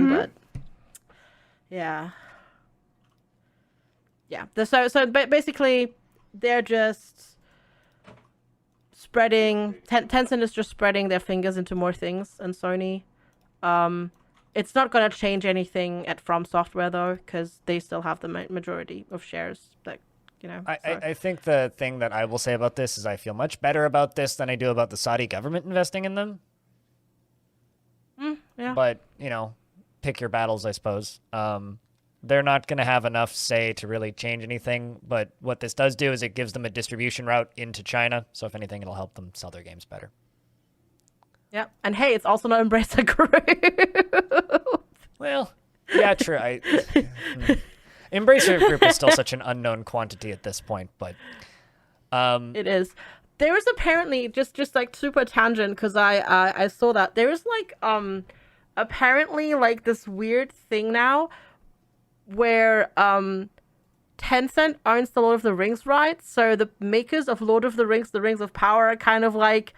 but yeah. So basically, they're just spreading. Tencent is just spreading their fingers into more things, and Sony. It's not gonna change anything at From Software though, because they still have the majority of shares. Like, you know. I think the thing that I will say about this is I feel much better about this than I do about the Saudi government investing in them. Yeah. But, you know, pick your battles, I suppose. They're not going to have enough say to really change anything, but what this does do is it gives them a distribution route into China, so if anything, it'll help them sell their games better. Yeah, and hey, it's also not Embracer Group. Well, yeah, true. Embracer Group is still such an unknown quantity at this point, but... It is. There is apparently, just like super tangent, because I saw that, there is like, apparently like this weird thing now where Tencent owns the Lord of the Rings rights, so the makers of Lord of the Rings of Power are kind of like,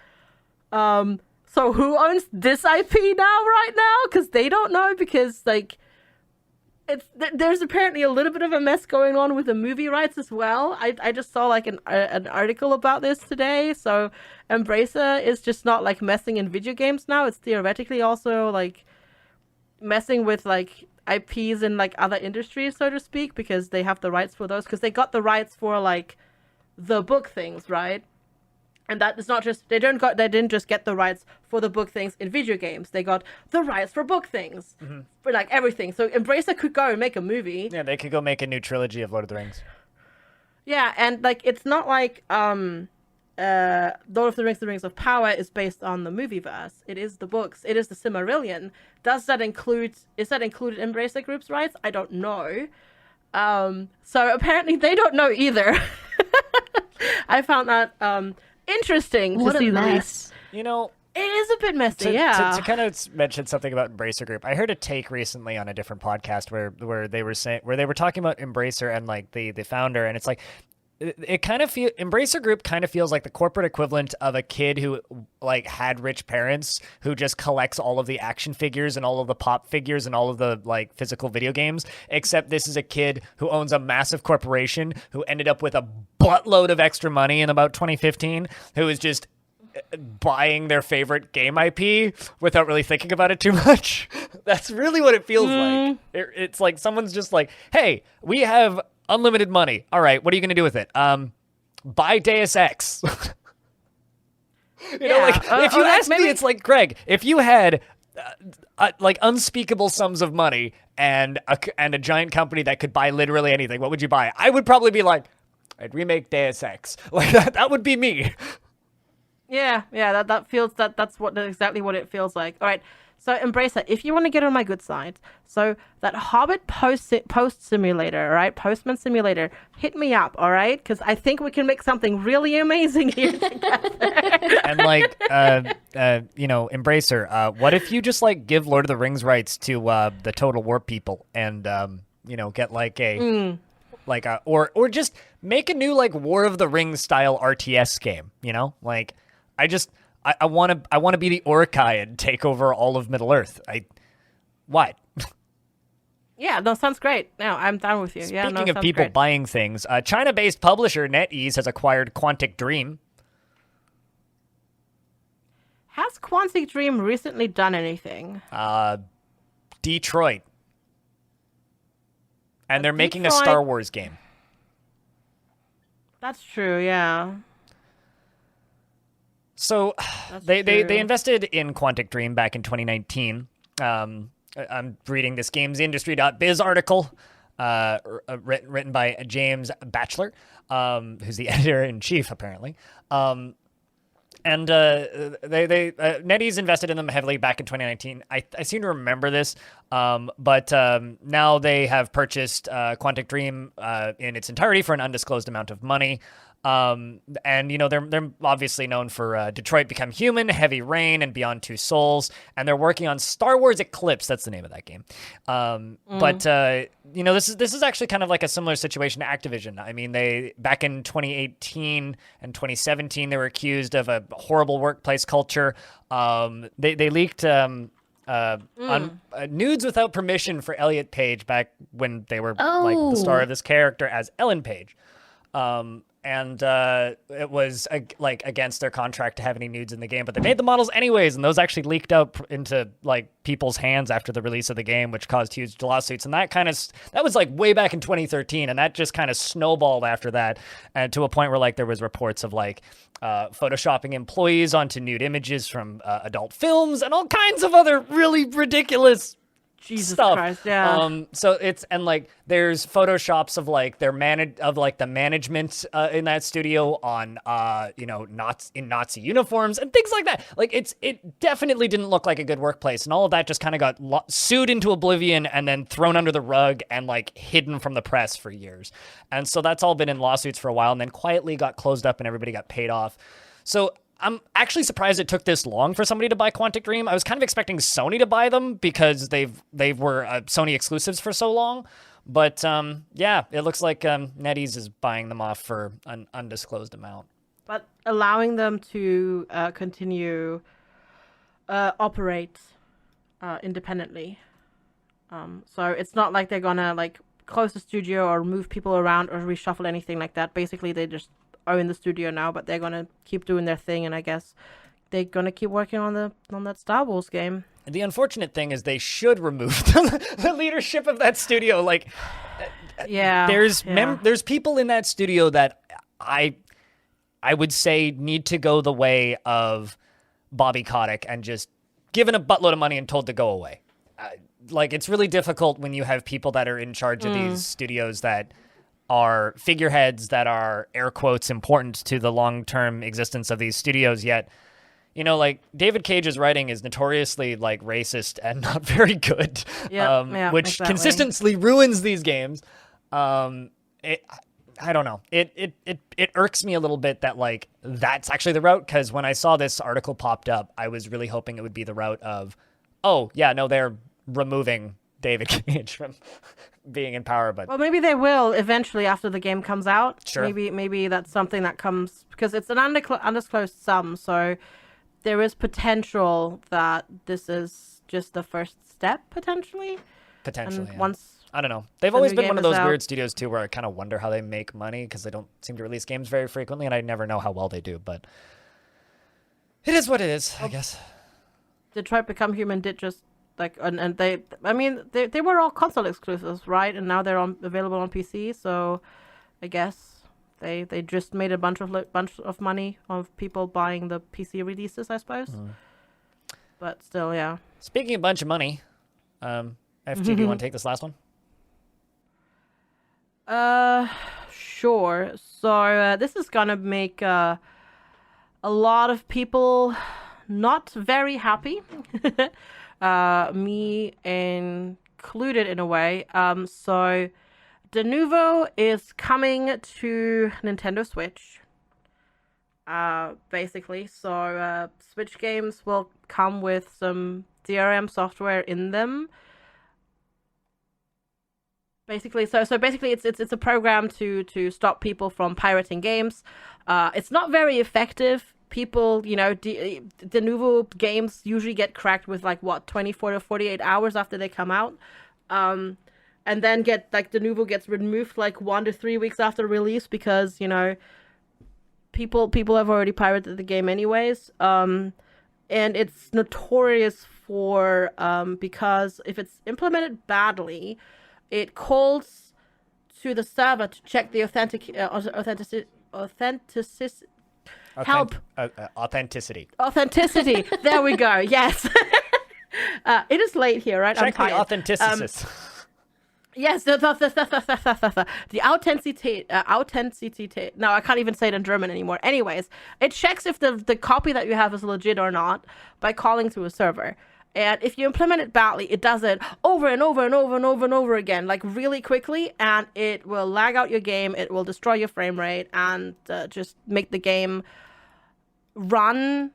so who owns this IP now right now? Because they don't know, because like, there's apparently a little bit of a mess going on with the movie rights as well. I just saw like an article about this today. So Embracer is just not like messing in video games now. It's theoretically also like messing with like IPs in like other industries, so to speak, because they have the rights for those. Because they got the rights for like the book things, right? And that is not just they didn't just get the rights for the book things in video games. They got the rights for book things, for like everything. So Embracer could go and make a movie. Yeah, they could go make a new trilogy of Lord of the Rings. Yeah, and like it's not like Lord of the Rings of Power is based on the movieverse. It is the books. It is the Silmarillion. Is that included in Embracer Group's rights? I don't know. So apparently they don't know either. I found that interesting to see the least. You know, it is a bit messy. Yeah. To kind of mention something about Embracer Group, I heard a take recently on a different podcast where they were talking about Embracer and like the founder, and it's like it kind of Embracer Group kind of feels like the corporate equivalent of a kid who like had rich parents who just collects all of the action figures and all of the pop figures and all of the like physical video games, except this is a kid who owns a massive corporation who ended up with a buttload of extra money in about 2015, who is just buying their favorite game IP without really thinking about it too much. That's really what it feels like. It's like someone's just like, hey, we have unlimited money. All right, what are you going to do with it? Buy Deus Ex. You know, like if you ask me, it's like, Greg, if you had like unspeakable sums of money and a giant company that could buy literally anything, what would you buy? I would probably be like, I'd remake Deus Ex. Like that would be me. Yeah, that feels that's exactly what it feels like. All right. So Embracer, if you want to get on my good side, so that Hobbit post simulator, right? Postman simulator, hit me up, all right? Because I think we can make something really amazing here together. And like, Embracer, what if you just like give Lord of the Rings rights to the Total War people and get like a or just make a new like War of the Rings style RTS game, like I want to be the Uruk-hai and take over all of Middle Earth. What? Yeah, that sounds great. No, I'm down with you. Speaking of people buying things, China-based publisher NetEase has acquired Quantic Dream. Has Quantic Dream recently done anything? Detroit. And they're making a Star Wars game. That's true, yeah. So they invested in Quantic Dream back in 2019. I'm reading this gamesindustry.biz article written by James Batchelor, who's the editor-in-chief, apparently. And NetEase invested in them heavily back in 2019. I seem to remember this, but now they have purchased Quantic Dream in its entirety for an undisclosed amount of money. And they're obviously known for Detroit Become Human, Heavy Rain, and Beyond Two Souls, and they're working on Star Wars Eclipse. That's the name of that game. But this is actually kind of like a similar situation to Activision. I mean, they back in 2018 and 2017 they were accused of a horrible workplace culture. They leaked nudes without permission for Elliot Page back when they were like the star of this character as Ellen Page. And it was like against their contract to have any nudes in the game, but they made the models anyways, and those actually leaked out into like people's hands after the release of the game, which caused huge lawsuits. And that was like way back in 2013, and that just kind of snowballed after that, and to a point where like there was reports of like photoshopping employees onto nude images from adult films and all kinds of other really ridiculous Jesus stuff. Christ, yeah. So it's and like there's photoshops of like the management in that studio on in Nazi uniforms and things like that. Like it definitely didn't look like a good workplace, and all of that just kind of got sued into oblivion and then thrown under the rug and like hidden from the press for years. And so that's all been in lawsuits for a while, and then quietly got closed up and everybody got paid off. So I'm actually surprised it took this long for somebody to buy Quantic Dream. I was kind of expecting Sony to buy them because they were Sony exclusives for so long. But it looks like NetEase is buying them off for an undisclosed amount. But allowing them to continue operate independently. So it's not like they're gonna like close the studio or move people around or reshuffle anything like that. Basically, they just are in the studio now, but they're gonna keep doing their thing, and I guess they're gonna keep working on that Star Wars game. The unfortunate thing is they should remove the leadership of that studio. Like, there's people in that studio that I would say, need to go the way of Bobby Kotick and just given a buttload of money and told to go away. Like, it's really difficult when you have people that are in charge of these studios that are figureheads, that are, air quotes, important to the long-term existence of these studios, yet, you know, like, David Cage's writing is notoriously, like, racist and not very good, which consistently ruins these games. I don't know. It irks me a little bit that, like, that's actually the route, because when I saw this article popped up, I was really hoping it would be the route of, oh, yeah, no, they're removing David Cage from being in power. But well, maybe they will eventually after the game comes out. Sure. Maybe that's something that comes, because it's an undisclosed sum, so there is potential that this is just the first step, potentially. Potentially, and once I don't know. They've always been one of those out. weird studios, too, where I kind of wonder how they make money, because they don't seem to release games very frequently, and I never know how well they do, but it is what it is, I guess. Detroit Become Human did just, like, and they were all console exclusives, right? And now they're available on PC, so I guess they just made a bunch of money of people buying the PC releases, I suppose. But still, yeah. Speaking of a bunch of money, FG, do you want to take this last one? Sure. So this is gonna make a lot of people not very happy. Me included in a way. So Denuvo is coming to Nintendo Switch. Basically, so Switch games will come with some DRM software in them. Basically, so basically, it's a program to stop people from pirating games. It's not very effective. People, you know, Denuvo games usually get cracked with, like, what, 24 to 48 hours after they come out, and then Denuvo gets removed like 1 to 3 weeks after release, because, you know, people have already pirated the game anyways. And it's notorious for because if it's implemented badly, it calls to the server to check the authenticity. Authenticity. There we go. Yes. It is late here, right? Check I'm the authenticity. Yes, the authenticity. No, I can't even say it in German anymore. Anyways, it checks if the copy that you have is legit or not by calling to a server. And if you implement it badly, it does it over and over and over and over and over again, like, really quickly, and it will lag out your game, it will destroy your frame rate, and just make the game run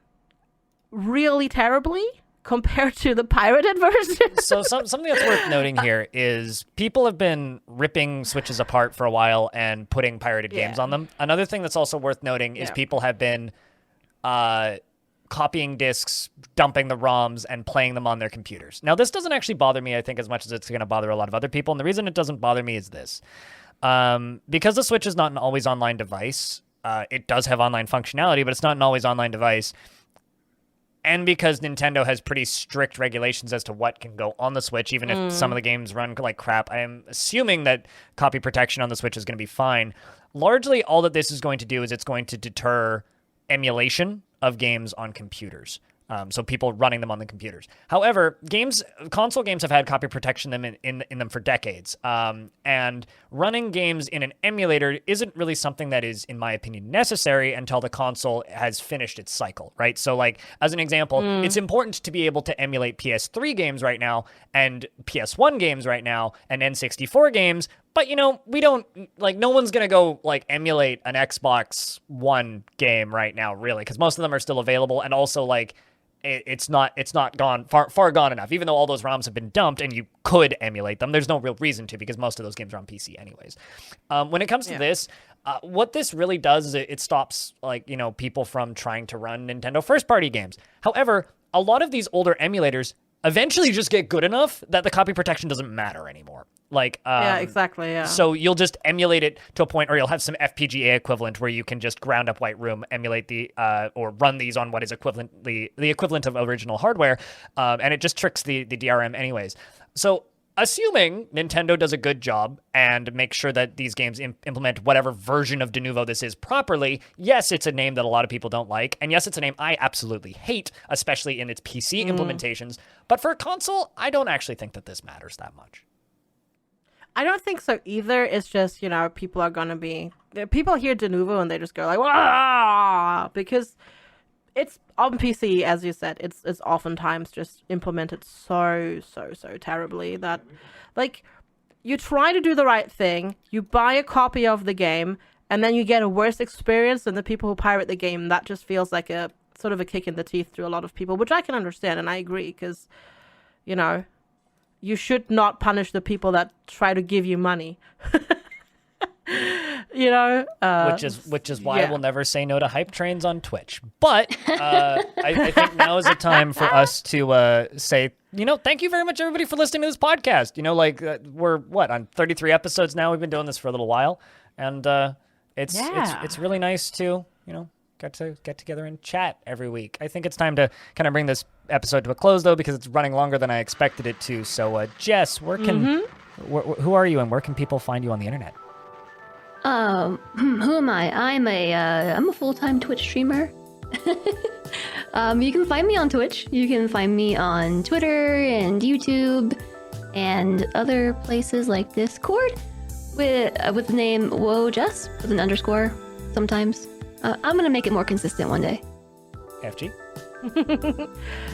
really terribly compared to the pirated version. So something that's worth noting here is people have been ripping Switches apart for a while and putting pirated games on them. Another thing that's also worth noting is people have been copying discs, dumping the ROMs, and playing them on their computers. Now, this doesn't actually bother me, I think, as much as it's going to bother a lot of other people. And the reason it doesn't bother me is this. Because the Switch is not an always online device, it does have online functionality, but it's not an always online device. And because Nintendo has pretty strict regulations as to what can go on the Switch, even if some of the games run like crap, I am assuming that copy protection on the Switch is going to be fine. Largely, all that this is going to do is it's going to deter emulation of games on computers. So people running them on the computers. However, console games have had copy protection in them for decades. And running games in an emulator isn't really something that is, in my opinion, necessary until the console has finished its cycle, right? So, like, as an example, it's important to be able to emulate PS3 games right now, and PS1 games right now, and N64 games, but, you know, we don't, like, no one's going to go, like, emulate an Xbox One game right now, really, because most of them are still available, and also, like, it's not gone far gone enough. Even though all those ROMs have been dumped and you could emulate them, there's no real reason to, because most of those games are on PC anyways. When it comes to this, what this really does is it stops, like, you know, people from trying to run Nintendo first-party games. However, a lot of these older emulators eventually just get good enough that the copy protection doesn't matter anymore. Like, yeah, exactly, yeah. So you'll just emulate it to a point, or you'll have some FPGA equivalent where you can just ground up White Room, emulate or run these on what is the equivalent of original hardware, and it just tricks the DRM anyways. So assuming Nintendo does a good job and makes sure that these games implement whatever version of Denuvo this is properly, yes, it's a name that a lot of people don't like. And yes, it's a name I absolutely hate, especially in its PC implementations. But for a console, I don't actually think that this matters that much. I don't think so either. It's just, people are going to be... People hear Denuvo and they just go like, "Wah!" Because it's on PC, as you said, it's oftentimes just implemented so terribly that, like, you try to do the right thing, you buy a copy of the game, and then you get a worse experience than the people who pirate the game. That just feels like a sort of a kick in the teeth to a lot of people, which I can understand, and I agree, because, you should not punish the people that try to give you money. Which is why I will never say no to hype trains on Twitch. But I think now is the time for us to say, thank you very much, everybody, for listening to this podcast. We're on 33 episodes now. We've been doing this for a little while, and it's really nice to get together and chat every week. I think it's time to kind of bring this episode to a close, though, because it's running longer than I expected it to. So, Jess, who are you, and where can people find you on the internet? Who am I? I'm a full-time Twitch streamer. You can find me on Twitch. You can find me on Twitter and YouTube and other places like Discord with the name Jess with an underscore sometimes. I'm gonna make it more consistent one day. FG?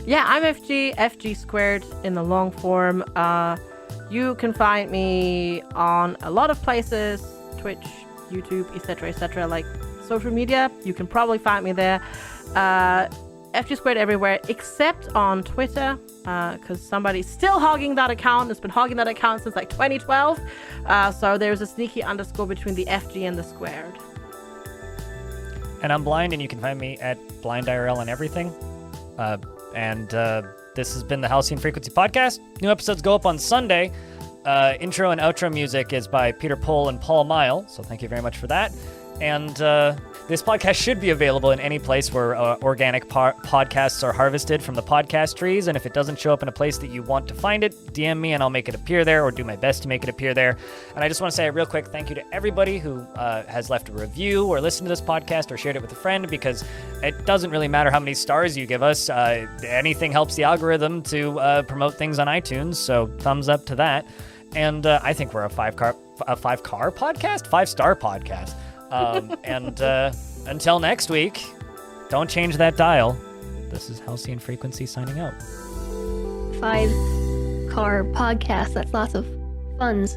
Yeah, I'm FG squared in the long form. You can find me on a lot of places, Twitch, YouTube, etc., like social media. You can probably find me there. FG squared everywhere except on Twitter, because somebody's still hogging that account. It's been hogging that account since like 2012. So there's a sneaky underscore between the FG and the squared. And I'm Blind, and you can find me at BlindIRL on everything. This has been the Halcyon Frequency Podcast. New episodes go up on Sunday. Intro and outro music is by Peter Pohl and Paul Mile, so thank you very much for that. And this podcast should be available in any place where organic podcasts are harvested from the podcast trees. And if it doesn't show up in a place that you want to find it, DM me and I'll make it appear there, or do my best to make it appear there. And I just want to say a real quick thank you to everybody who has left a review or listened to this podcast or shared it with a friend, because it doesn't really matter how many stars you give us. Anything helps the algorithm to promote things on iTunes, so thumbs up to that. And I think we're a five-star podcast. Until next week, don't change that dial. This is Halcyon Frequency signing out. 5-car podcast. That's lots of funds.